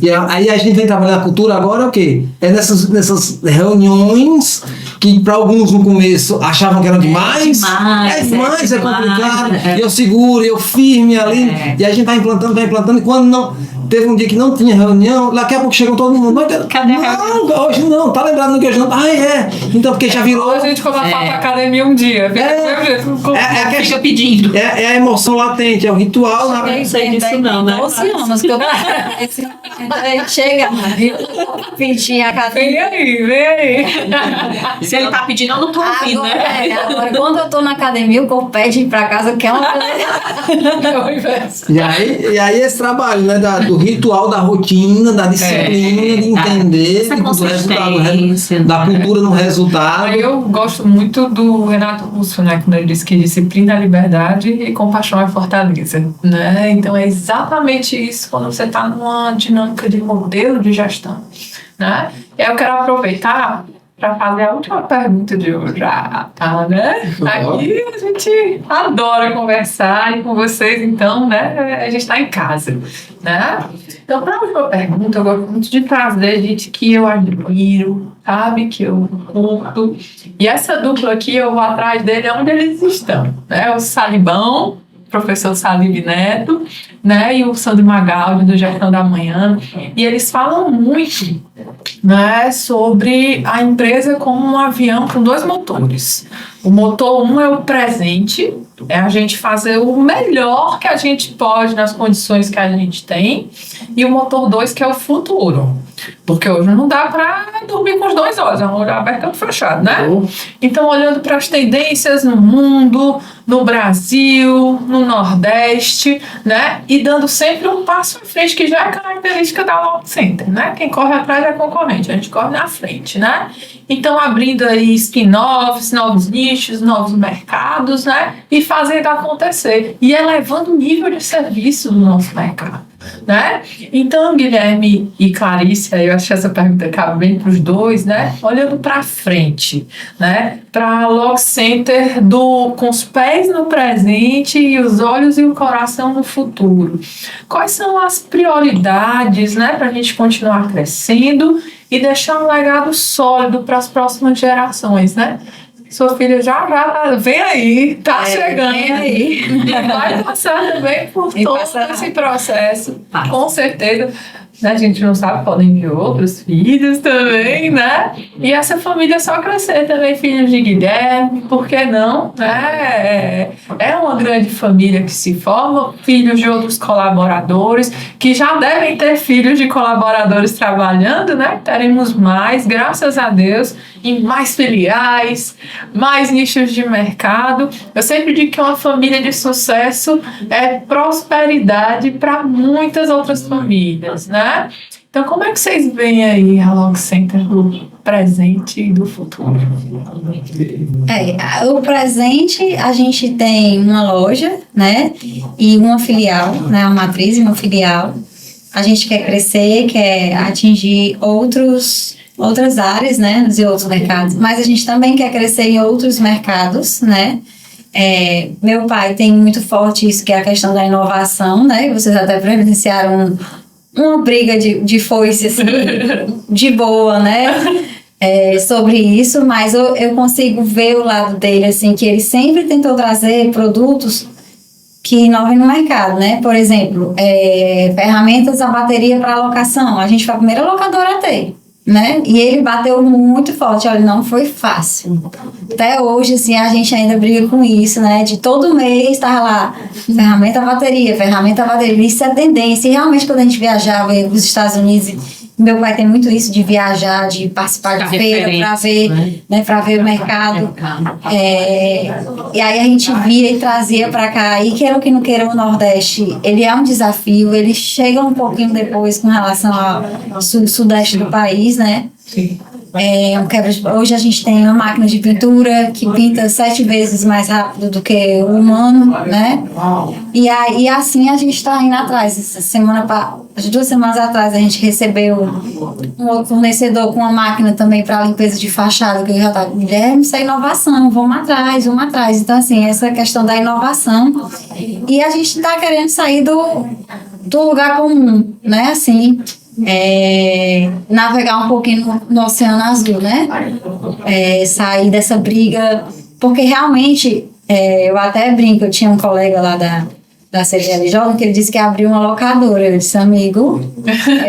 E aí a gente vem trabalhar a cultura agora é o quê? É nessas reuniões que para alguns no começo achavam que eram demais. É complicado. E eu seguro, eu firme ali. E a gente vai implantando, e quando não. Teve um dia que não tinha reunião, daqui a pouco chegou todo mundo. Cadê a reunião? Não, hoje não, tá lembrado que hoje não. Então porque já virou. A gente começa a pra academia um dia. Fica pedindo. É a emoção latente, é o ritual. Não sei disso não, né? 12 anos que eu chega, pedir a academia. Vem aí. Se ele tá pedindo, eu não tô ouvindo, né? Agora, quando eu tô na academia, o corpo pede ir pra casa, que é uma coisa. E aí esse trabalho, né, do ritual, da rotina, da disciplina, de entender, do resultado, da cultura no resultado. Eu gosto muito do Renato Russo, né, quando ele disse que disciplina é liberdade e compaixão é fortaleza, né? Então é exatamente isso quando você está numa dinâmica de modelo de gestão, né? E aí eu quero aproveitar para fazer a última pergunta de hoje, né? Aqui a gente adora conversar e com vocês, então, né? A gente está em casa, né? Então, para a última pergunta, eu gosto muito de trazer gente que eu admiro, sabe? Que eu curto. E essa dupla aqui, eu vou atrás dele onde eles estão, né? O Salibão, professor Salib Neto, né, e o Sandro Magaldi do Gestão da Manhã, e eles falam muito, né, sobre a empresa como um avião com 2 motores. O motor 1 é o presente, é a gente fazer o melhor que a gente pode nas condições que a gente tem, e o motor 2 que é o futuro. Porque hoje não dá para dormir com os 2 olhos, é um olho aberto e um fechado, né? Então, olhando para as tendências no mundo, no Brasil, no Nordeste, né? E dando sempre um passo à frente, que já é característica da Logcenter, né? Quem corre atrás é concorrente, a gente corre na frente, né? Então, abrindo aí spin-offs, novos nichos, novos mercados, né? E fazendo acontecer. E elevando o nível de serviço do nosso mercado, né? Então, Guilherme e Clarice, eu acho que essa pergunta cabe bem para os dois, né? Olhando para frente, né? Para a Logcenter com os pés no presente e os olhos e o coração no futuro. Quais são as prioridades, né? Para a gente continuar crescendo e deixar um legado sólido para as próximas gerações, né? Sua filha já vem aí, tá chegando. Vem aí. E vai passar também por todo esse processo, com certeza. A gente não sabe, podem vir outros filhos também, né? E essa família só crescer também, filhos de Guilherme, por que não? É uma grande família que se forma, filhos de outros colaboradores, que já devem ter filhos de colaboradores trabalhando, né? Teremos mais, graças a Deus, em mais filiais, mais nichos de mercado. Eu sempre digo que uma família de sucesso é prosperidade para muitas outras famílias, né? Então, como é que vocês veem aí a Logcenter presente e do futuro? O presente, a gente tem uma loja, né? E uma filial, né? Uma matriz e uma filial. A gente quer crescer, quer atingir outras áreas, né? E outros mercados. Mas a gente também quer crescer em outros mercados, né? Meu pai tem muito forte isso, que é a questão da inovação, né? Vocês até presenciaram uma briga de foice, assim, de boa, né? Sobre isso, mas eu consigo ver o lado dele, assim, que ele sempre tentou trazer produtos que inovem no mercado, né? Por exemplo, ferramentas a bateria para locação. A gente foi a primeira locadora a ter, né? E ele bateu muito forte. Olha, não foi fácil. Até hoje, assim, a gente ainda briga com isso, né? De todo mês estar lá, ferramenta a bateria. Isso é tendência. E realmente, quando a gente viajava para os Estados Unidos, meu pai tem muito isso de viajar, de participar de feira para ver, né, para ver o mercado. E aí a gente via e trazia para cá. E queira ou que não queira, o Nordeste, ele é um desafio. Ele chega um pouquinho depois com relação ao sudeste do país, né? Sim. Hoje a gente tem uma máquina de pintura que pinta 7 vezes mais rápido do que o humano, né? E aí assim a gente está indo atrás. As 2 semanas atrás a gente recebeu um outro fornecedor com uma máquina também para limpeza de fachada, que eu já estava, Guilherme, isso é inovação, vamos atrás. Então assim, essa questão da inovação, e a gente está querendo sair do lugar comum, né? Assim, navegar um pouquinho no Oceano Azul, né? Sair dessa briga, porque realmente, eu até brinco, eu tinha um colega lá da CDL Jovem que ele disse que abriu uma locadora. Eu disse, amigo,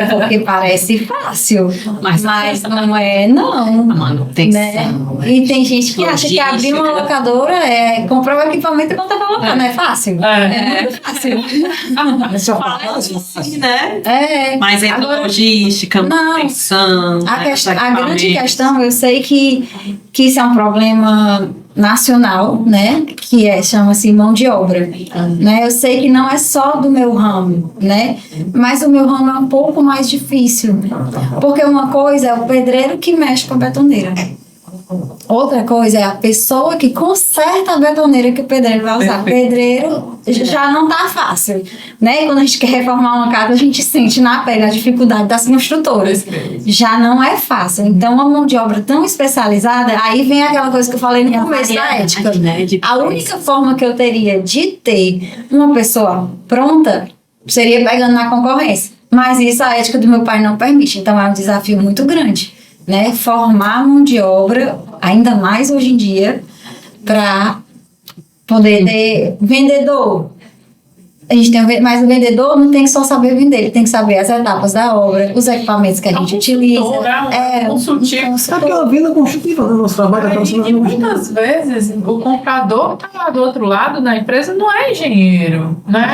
porque parece fácil, mas não é, não. Manutenção, né? E tem gente que acha que abrir uma locadora é comprar o equipamento e botar pra locar, não é fácil? Muito fácil. Sim, né? Mas Agora, logística, manutenção. a grande questão, eu sei que isso é um problema nacional, né, que chama-se mão de obra, né, eu sei que não é só do meu ramo, né, mas o meu ramo é um pouco mais difícil, porque uma coisa é o pedreiro que mexe com a betoneira, outra coisa é a pessoa que conserta a betoneira que o pedreiro vai usar. Pedreiro já não tá fácil, né? E quando a gente quer reformar uma casa, a gente sente na pele a dificuldade das construtoras. Já não é fácil. Então, uma mão de obra tão especializada, aí vem aquela coisa que eu falei no começo da ética. A única forma que eu teria de ter uma pessoa pronta seria pegando na concorrência. Mas isso a ética do meu pai não permite. Então, é um desafio muito grande, né? Formar mão de obra, ainda mais hoje em dia, para poder ter vendedor. A gente tem, mas o vendedor não tem que só saber vender, ele tem que saber as etapas da obra, os equipamentos que a gente utiliza. Consultivo. Sabe aquela venda consultiva, né? Nosso trabalho E muitas vezes o comprador que está lá do outro lado da empresa não é engenheiro, né?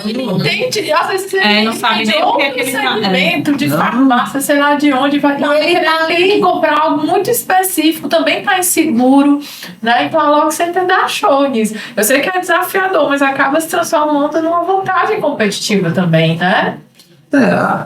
Ele entende, às vezes ele não sabe nem o que é aquele segmento de farmácia, sei lá de onde vai estar. Ele tem que comprar algo muito específico, também está inseguro, né? Então logo você dá show nisso. Eu sei que é desafiador, mas acaba se transformando numa vantagem competitiva também, né?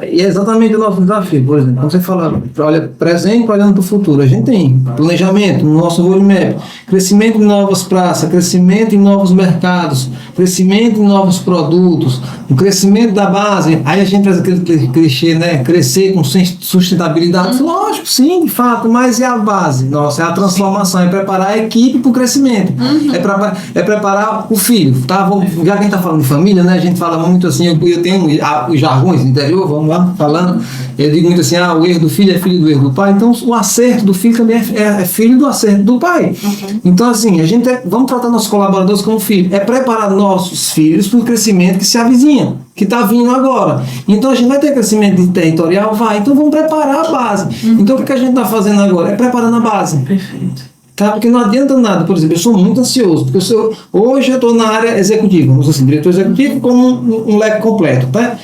E é exatamente o nosso desafio. Por exemplo, quando você fala, olha presente, olhando para o futuro, a gente tem planejamento no nosso roadmap, crescimento em novas praças, crescimento em novos mercados, crescimento em novos produtos, o crescimento da base. Aí a gente traz aquele clichê, né? Crescer com sustentabilidade. Lógico, sim, de fato, mas é a base. Nossa, é a transformação, é preparar a equipe para o crescimento, é preparar o filho. Tá? Já que a gente está falando de família, né? A gente fala muito assim, eu tenho os jargões interior, vamos lá, falando, eu digo muito assim, o erro do filho é filho do erro do pai, então o acerto do filho também é filho do acerto do pai. Então assim, a gente vamos tratar nossos colaboradores como filho, é preparar nossos filhos para o crescimento que se avizinha, que está vindo agora. Então a gente vai ter crescimento territorial? Vai, então vamos preparar a base. Então o que a gente está fazendo agora? É preparando a base. Perfeito. Tá? Porque não adianta nada, por exemplo, eu sou muito ansioso, porque hoje eu estou na área executiva, não sei assim, diretor executivo como um leque completo, tá?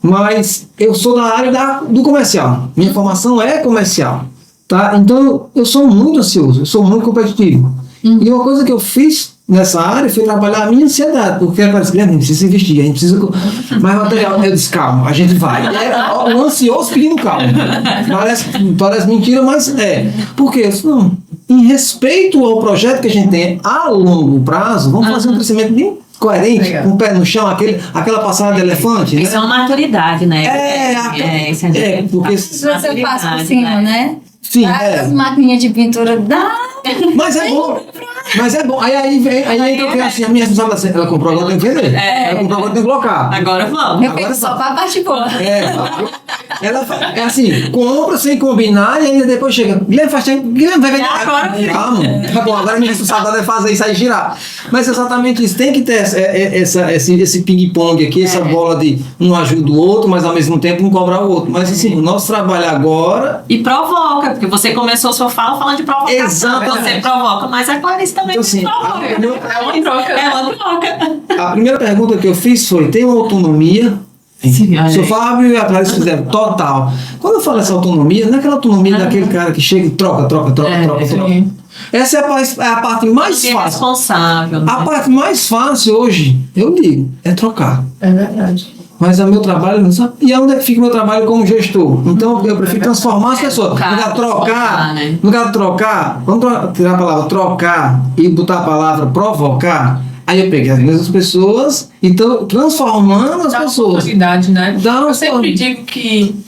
Mas eu sou da área do comercial. Minha formação é comercial. Tá? Então, eu sou muito ansioso, eu sou muito competitivo. E uma coisa que eu fiz nessa área, fui trabalhar a minha ansiedade, porque agora a gente precisa investir, a gente precisa mais material. Eu disse, calma, a gente vai. O ansioso pedindo calma. Parece mentira, mas é. Por quê? Eu disse, não, em respeito ao projeto que a gente tem a longo prazo, vamos fazer um crescimento bem coerente, com o pé no chão, aquela passada de elefante. Isso, né? É uma maturidade, né? Porque você passa por cima, né? Sim, as maquininhas de pintura dá. Mas é bom. Aí entra assim, a minha responsabilidade. Ela comprou, agora tem que vender. Ela comprou, agora tem que colocar. Agora vamos. Eu fico só pra parte boa. Ela é assim, compra sem combinar e ainda depois chega. Guilherme vai vender. Calma. Agora a minha responsabilidade é fazer isso aí girar. Mas exatamente isso. Tem que ter esse ping-pong aqui, essa bola de um ajuda o outro, mas ao mesmo tempo um cobrar o outro. Mas assim, o nosso trabalho agora. E provoca, porque você começou sua fala falando de provocação. Exatamente. Você provoca, mas a Clarice também provoca. É uma troca. A primeira pergunta que eu fiz foi: tem uma autonomia? Sim, o seu Fábio e a Clarice fizeram total. Quando eu falo essa autonomia, não é aquela autonomia daquele cara que chega e troca. Essa é a parte mais fácil. Responsável. Né? A parte mais fácil hoje, eu digo, é trocar. É verdade. Mas é meu trabalho, não sabe? E onde é que fica o meu trabalho como gestor? Então eu prefiro transformar as pessoas. No lugar de trocar, vamos tirar a palavra trocar e botar a palavra provocar. Aí eu peguei as mesmas pessoas e estou transformando as pessoas. Oportunidade, né? Eu sempre digo que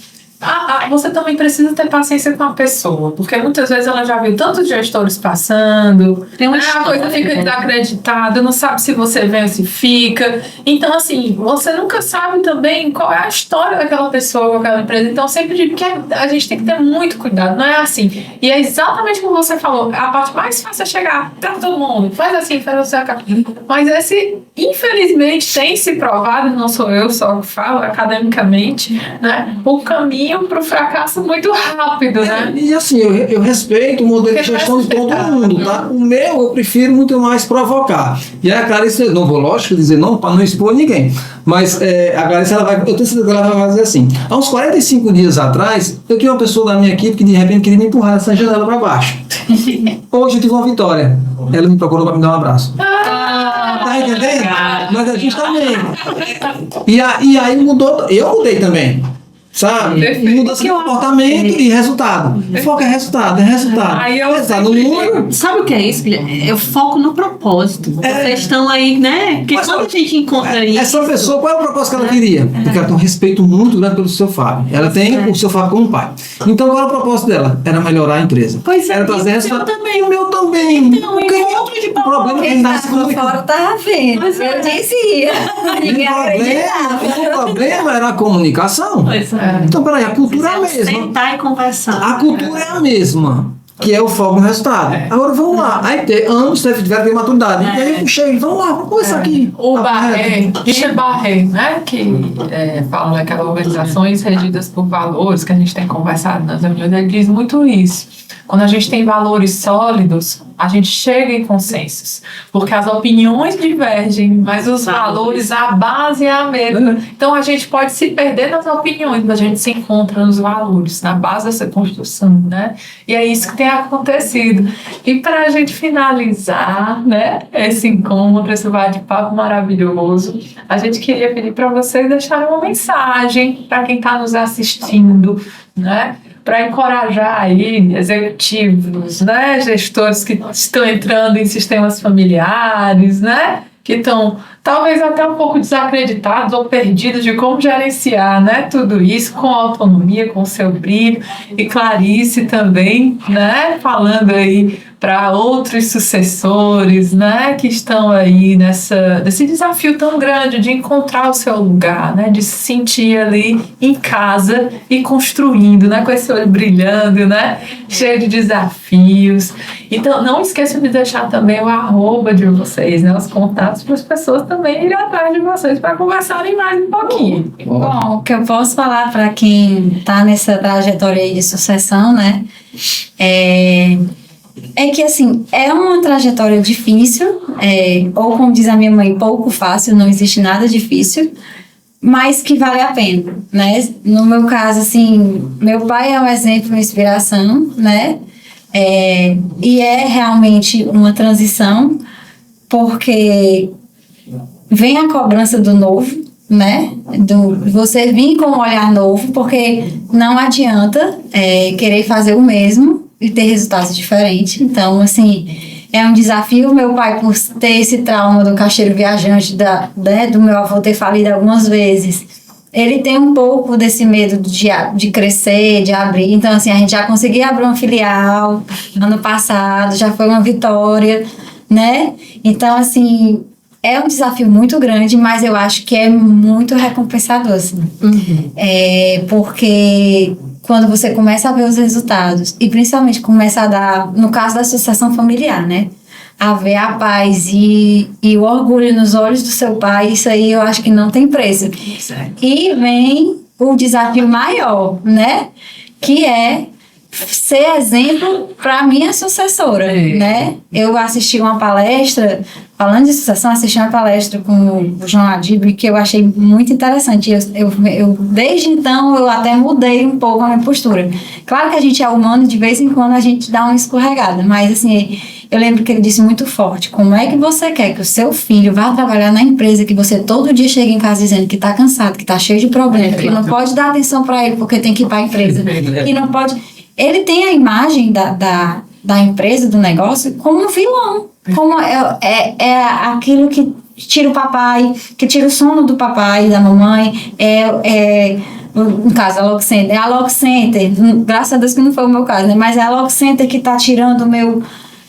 você também precisa ter paciência com a pessoa, porque muitas vezes ela já viu tantos gestores passando, a coisa fica desacreditada, não sabe se você vem ou se fica. Então, assim, você nunca sabe também qual é a história daquela pessoa, com aquela empresa. Então, eu sempre digo que a gente tem que ter muito cuidado, não é assim. E é exatamente como você falou, a parte mais fácil é chegar para todo mundo, faz assim, faz assim. Mas esse, infelizmente, tem se provado, não sou eu só que falo, academicamente, né, o caminho para o fracasso muito rápido, né? E assim, eu respeito o modelo de gestão de todo mundo, tá? O meu, eu prefiro muito mais provocar. E a Clarice, não vou, lógico, dizer não, para não expor ninguém. Mas a Clarice, eu tenho certeza que ela vai fazer assim. Há uns 45 dias atrás, eu tinha uma pessoa da minha equipe que de repente queria me empurrar essa janela para baixo. Hoje eu tive uma vitória. Ela me procurou para me dar um abraço. Tá entendendo? Mas a gente também. E aí mudou, eu mudei também. Sabe? Mudança de comportamento e resultado. O foco é resultado. Aí eu no número. Sabe o que é isso, Guilherme? Eu foco no propósito. Vocês estão aí, né? Porque quando a gente encontra isso. Essa pessoa, qual é o propósito que ela queria? Porque ela tem um respeito muito grande pelo seu Fábio. Ela tem o seu Fábio como pai. Então, qual é o propósito dela? Era melhorar a empresa. Pois é. Era trazer resultado. E o meu também. Então, encontro de problema quem tá fora tava vendo. Eu dizia. Ninguém acreditava. O problema era a comunicação. Pois é. Então, peraí, a cultura é a mesma. Sentar e conversar. A cultura é a mesma, que é o foco no resultado. Agora, vamos lá. Aí ambos tiveram que ter maturidade. E aí eu puxei, vamos lá, vamos começar aqui. O Richard Barré, né, que fala naquelas organizações regidas por valores, que a gente tem conversado nas reuniões, ele diz muito isso. Quando a gente tem valores sólidos, a gente chega em consensos, porque as opiniões divergem, mas os valores, a base é a mesma. Então a gente pode se perder nas opiniões, mas a gente se encontra nos valores, na base dessa construção, né? E é isso que tem acontecido. E para a gente finalizar, né, esse encontro, esse bate-papo maravilhoso, a gente queria pedir para vocês deixarem uma mensagem para quem está nos assistindo, né? Para encorajar aí executivos, né, gestores que estão entrando em sistemas familiares, né, que estão talvez até um pouco desacreditados ou perdidos de como gerenciar, né, tudo isso com autonomia, com seu brilho. E Clarice também, né, falando aí para outros sucessores, né, que estão aí nesse desafio tão grande de encontrar o seu lugar, né, de se sentir ali em casa e construindo, né, com esse olho brilhando, né, cheio de desafios. Então, não esqueçam de deixar também o @ de vocês, né, os contatos para as pessoas também irem atrás de vocês para conversarem mais um pouquinho. Bom, o que eu posso falar para quem está nessa trajetória aí de sucessão, né, é que, assim, é uma trajetória difícil, ou como diz a minha mãe, pouco fácil, não existe nada difícil, mas que vale a pena, né? No meu caso, assim, meu pai é um exemplo, uma inspiração, né? E é realmente uma transição, porque vem a cobrança do novo, né? Você vir com um olhar novo, porque não adianta querer fazer o mesmo e ter resultados diferentes. Então, assim, é um desafio. Meu pai, por ter esse trauma do caixeiro viajante, do meu avô ter falido algumas vezes, ele tem um pouco desse medo de crescer, de abrir. Então, assim, a gente já conseguiu abrir uma filial ano passado, já foi uma vitória, né? Então, assim, é um desafio muito grande, mas eu acho que é muito recompensador, assim. Porque quando você começa a ver os resultados, e principalmente começa a dar, no caso da sucessão familiar, né? A ver a paz e o orgulho nos olhos do seu pai, isso aí eu acho que não tem preço. Certo. E vem o desafio maior, né? Que é ser exemplo para minha sucessora, né? Eu assisti uma palestra, falando de sucessão, assisti uma palestra com o João Adib, que eu achei muito interessante. Eu desde então, eu até mudei um pouco a minha postura. Claro que a gente é humano e de vez em quando a gente dá uma escorregada, mas assim, eu lembro que ele disse muito forte: como é que você quer que o seu filho vá trabalhar na empresa que você todo dia chega em casa dizendo que está cansado, que está cheio de problemas, que não pode dar atenção para ele porque tem que ir para a empresa, que não pode... Ele tem a imagem da empresa, do negócio, como um vilão. Como é aquilo que tira o papai, que tira o sono do papai e da mamãe. No caso, a Lock Center. É a Lock Center, graças a Deus que não foi o meu caso, né? Mas é a Lock Center que está tirando o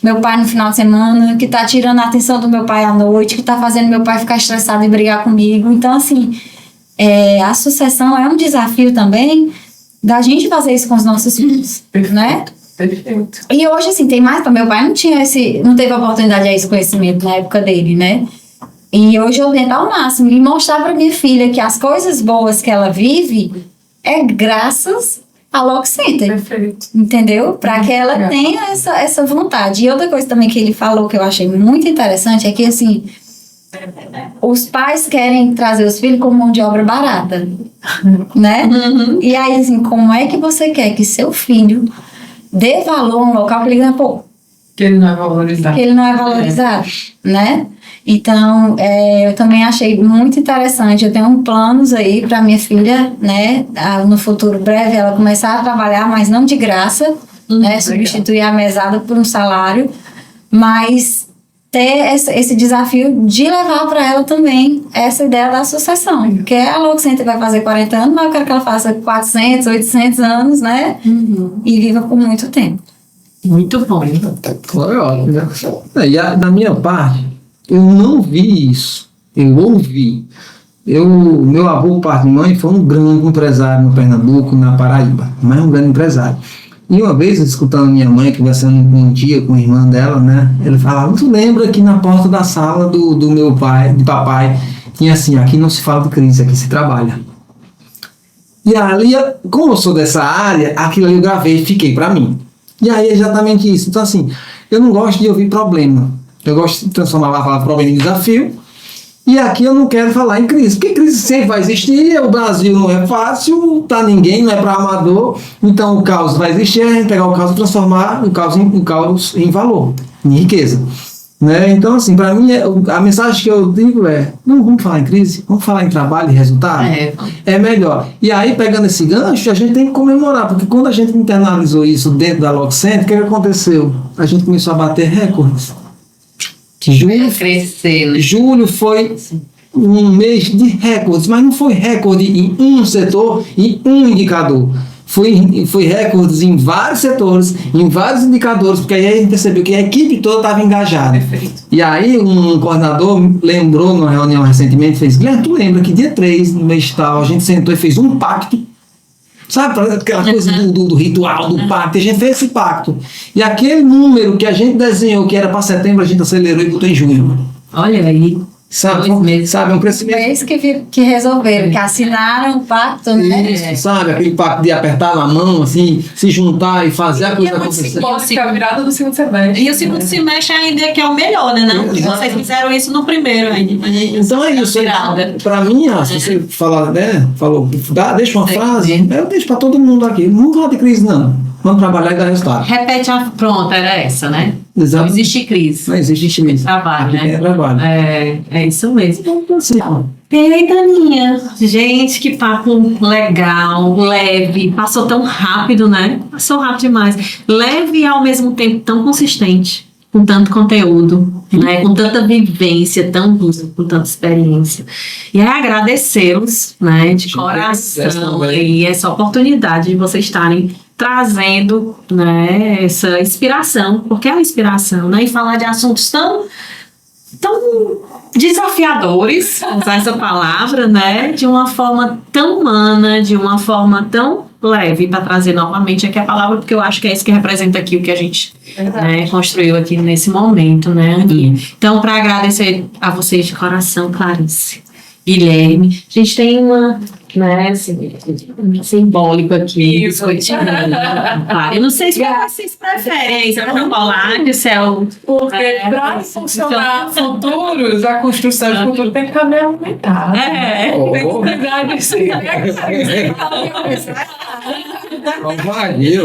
meu pai no final de semana, que está tirando a atenção do meu pai à noite, que está fazendo meu pai ficar estressado e brigar comigo. Então, assim, a sucessão é um desafio também da gente fazer isso com os nossos filhos, né? Perfeito. E hoje, assim, tem mais... Meu pai não teve a oportunidade de esse conhecimento na época dele, né? E hoje eu tento ao máximo e mostrar para minha filha que as coisas boas que ela vive é graças a Lock Center. Perfeito. Entendeu? Para que ela tenha essa vontade. E outra coisa também que ele falou que eu achei muito interessante é que, assim, os pais querem trazer os filhos como mão de obra barata, né? E aí, assim, como é que você quer que seu filho dê valor a um local que ele ganha pouco? Que ele não é valorizado. Que ele não é valorizado, né? Então, eu também achei muito interessante. Eu tenho planos aí para minha filha, né? No futuro breve, ela começar a trabalhar, mas não de graça, né? Substituir a mesada por um salário, mas ter esse desafio de levar para ela também essa ideia da sucessão. Porque a Lock Center vai fazer 40 anos, mas eu quero que ela faça 400, 800 anos, né? E viva por muito tempo. Muito bom. E da minha parte, eu não vi isso. Eu ouvi. Meu avô, por parte de mãe, foi um grande empresário no Pernambuco, na Paraíba. Mas um grande empresário. E uma vez, escutando minha mãe, conversando com um dia com a irmã dela, né? Ele falava: tu lembra que na porta da sala do meu pai, de papai, tinha assim: aqui não se fala de crise, aqui se trabalha. E ali, como eu sou dessa área, aquilo ali eu gravei e fiquei para mim. E aí é exatamente isso. Então, assim, eu não gosto de ouvir problema. Eu gosto de transformar a palavra problema em desafio. E aqui eu não quero falar em crise, porque crise sempre vai existir, o Brasil não é fácil, tá ninguém, não é para amador, então o caos vai existir, a gente pegar o caos e transformar o caos em valor, em riqueza. Né? Então, assim, para mim, a mensagem que eu digo é: não vamos falar em crise, vamos falar em trabalho e resultado. É melhor. E aí, pegando esse gancho, a gente tem que comemorar, porque quando a gente internalizou isso dentro da Lock Center, o que aconteceu? A gente começou a bater recordes. Julho foi um mês de recordes, mas não foi recorde em um setor, em um indicador. Foi recordes em vários setores, em vários indicadores, porque aí a gente percebeu que a equipe toda estava engajada. Perfeito. E aí um coordenador lembrou numa reunião recentemente, fez: Guilherme, tu lembra que dia 3, no mês tal, a gente sentou e fez um pacto, sabe, aquela coisa do ritual, do pacto, a gente fez esse pacto. E aquele número que a gente desenhou, que era para setembro, a gente acelerou e botou em junho. Olha aí. Sabe, um crescimento. É isso que resolveram, que assinaram o pacto, né? Isso, sabe, aquele pacto de apertar na mão, assim, se juntar e fazer a coisa acontecer. Pode a virada do segundo semestre. E o segundo semestre ainda que é o melhor, né? Não? Vocês fizeram isso no primeiro ainda. Então é isso. Para mim, se você falar, né? Falou, deixa uma frase, eu deixo para todo mundo aqui. Não vamos falar de crise, não. vamos trabalhar e dar resultado. Repete a... Pronto, era essa, né? Exato. Não existe crise. Não existe crise. Trabalho, Aqui né? é trabalho. É isso mesmo. Eita, Aninha. Gente, que papo legal, leve. Passou tão rápido, né? Passou rápido demais. Leve e ao mesmo tempo tão consistente. Com tanto conteúdo, né? Com tanta vivência, com tanta experiência. E aí agradecê-los, né? De coração. E essa oportunidade de vocês estarem trazendo, né, essa inspiração, porque é uma inspiração, né? E falar de assuntos tão desafiadores, usar essa palavra, né? De uma forma tão humana, de uma forma tão leve, para trazer novamente aqui a palavra, porque eu acho que é isso que representa aqui o que a gente, né, construiu aqui nesse momento, né, Aninha? Então, para agradecer a vocês de coração, Clarice, Guilherme, a gente tem uma, né, assim, simbólico aqui, biscoitinho. Eu não sei se vocês preferem, se é o chocolate, se é o... Porque para funcionar futuros, a construção de futuro tem que estar bem aumentada. Tem que cuidar disso. Tem que estar forte.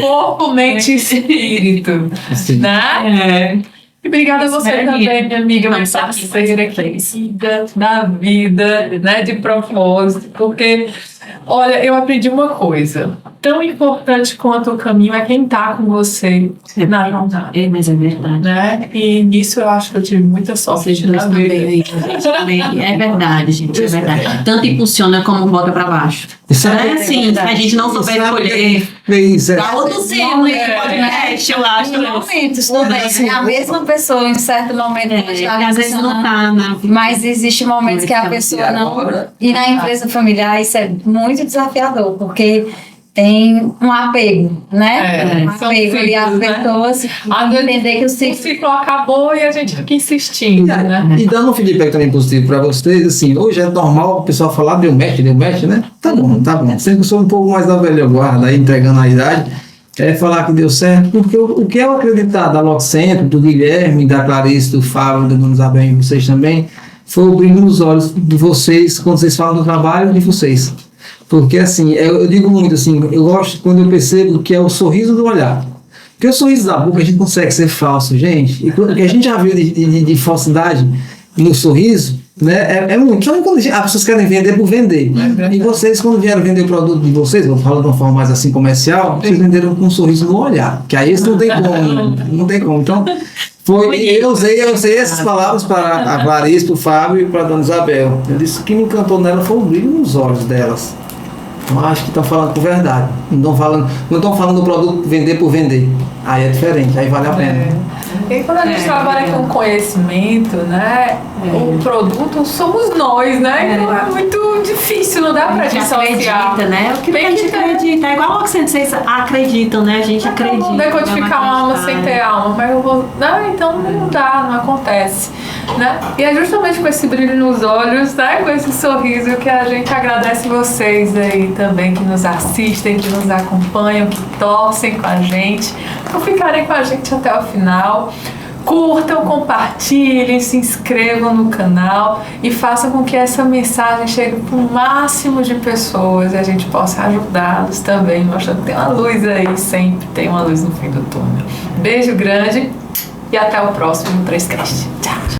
Corpo, mente e espírito. Né? E obrigada a você também, minha amiga, minha parceira querida da vida, né, de propósito, porque, olha, eu aprendi uma coisa, tão importante quanto o caminho é quem tá com você na jornada. Mas é verdade. Né? E nisso eu acho que eu tive muita sorte. Vocês dois também, é verdade, gente, é verdade. Tanto impulsiona como bota pra baixo. É assim, se a gente não souber escolher, dá outro tema esse podcast, eu acho. Em momentos também, é a mesma pessoa em certo momento. Às vezes não tá, né? Mas existe momentos que a pessoa não... E na empresa familiar isso é muito desafiador, porque tem um apego, né? Um apego ali às pessoas, entender que o ciclo acabou e a gente fica insistindo, né? E dando um feedback também positivo para vocês, assim, hoje é normal o pessoal falar deu match, né? Tá bom. Sempre que eu sou um pouco mais da velha guarda, aí entregando a idade, é falar que deu certo, porque o que eu acreditar da Locentro, do Guilherme, da Clarice, do Fábio, da Dona Isabel e vocês também, foi o brilho nos olhos de vocês quando vocês falam do trabalho de vocês. Porque assim, eu digo muito assim, eu gosto quando eu percebo que é o sorriso do olhar. Porque o sorriso da boca a gente consegue ser falso, gente. E o que a gente já viu de falsidade no sorriso, né, é muito. Então, quando as pessoas querem vender por vender. E vocês, quando vieram vender o produto de vocês, eu falo de uma forma mais assim comercial, vocês venderam com um sorriso no olhar. Que aí isso não tem como. Não tem como. Então, eu usei essas palavras para a Clarice, para o Fábio e para a Dona Isabel. Eu disse que me encantou nela foi o brilho nos olhos delas. Eu acho que estão falando por verdade. Não estão falando do produto vender por vender. Aí é diferente, aí vale a pena. E quando a gente trabalha com conhecimento, né? O produto somos nós, né? Então é muito difícil, não dá pra dissociar. Acredita, né? O que a gente acredita. É igual que vocês acreditam, né? A gente acredita. Não decodificar uma alma sem ter alma, mas eu vou. Não, então não dá, não acontece. Né? E é justamente com esse brilho nos olhos, né? Com esse sorriso que a gente agradece vocês aí também que nos assistem, que nos acompanham, que torcem com a gente, por ficarem com a gente até o final. Curtam, compartilhem, se inscrevam no canal e façam com que essa mensagem chegue para o máximo de pessoas e a gente possa ajudá-los também, mostrando que tem uma luz aí, sempre tem uma luz no fim do túnel. Beijo grande e até o próximo 3Cast. Tchau!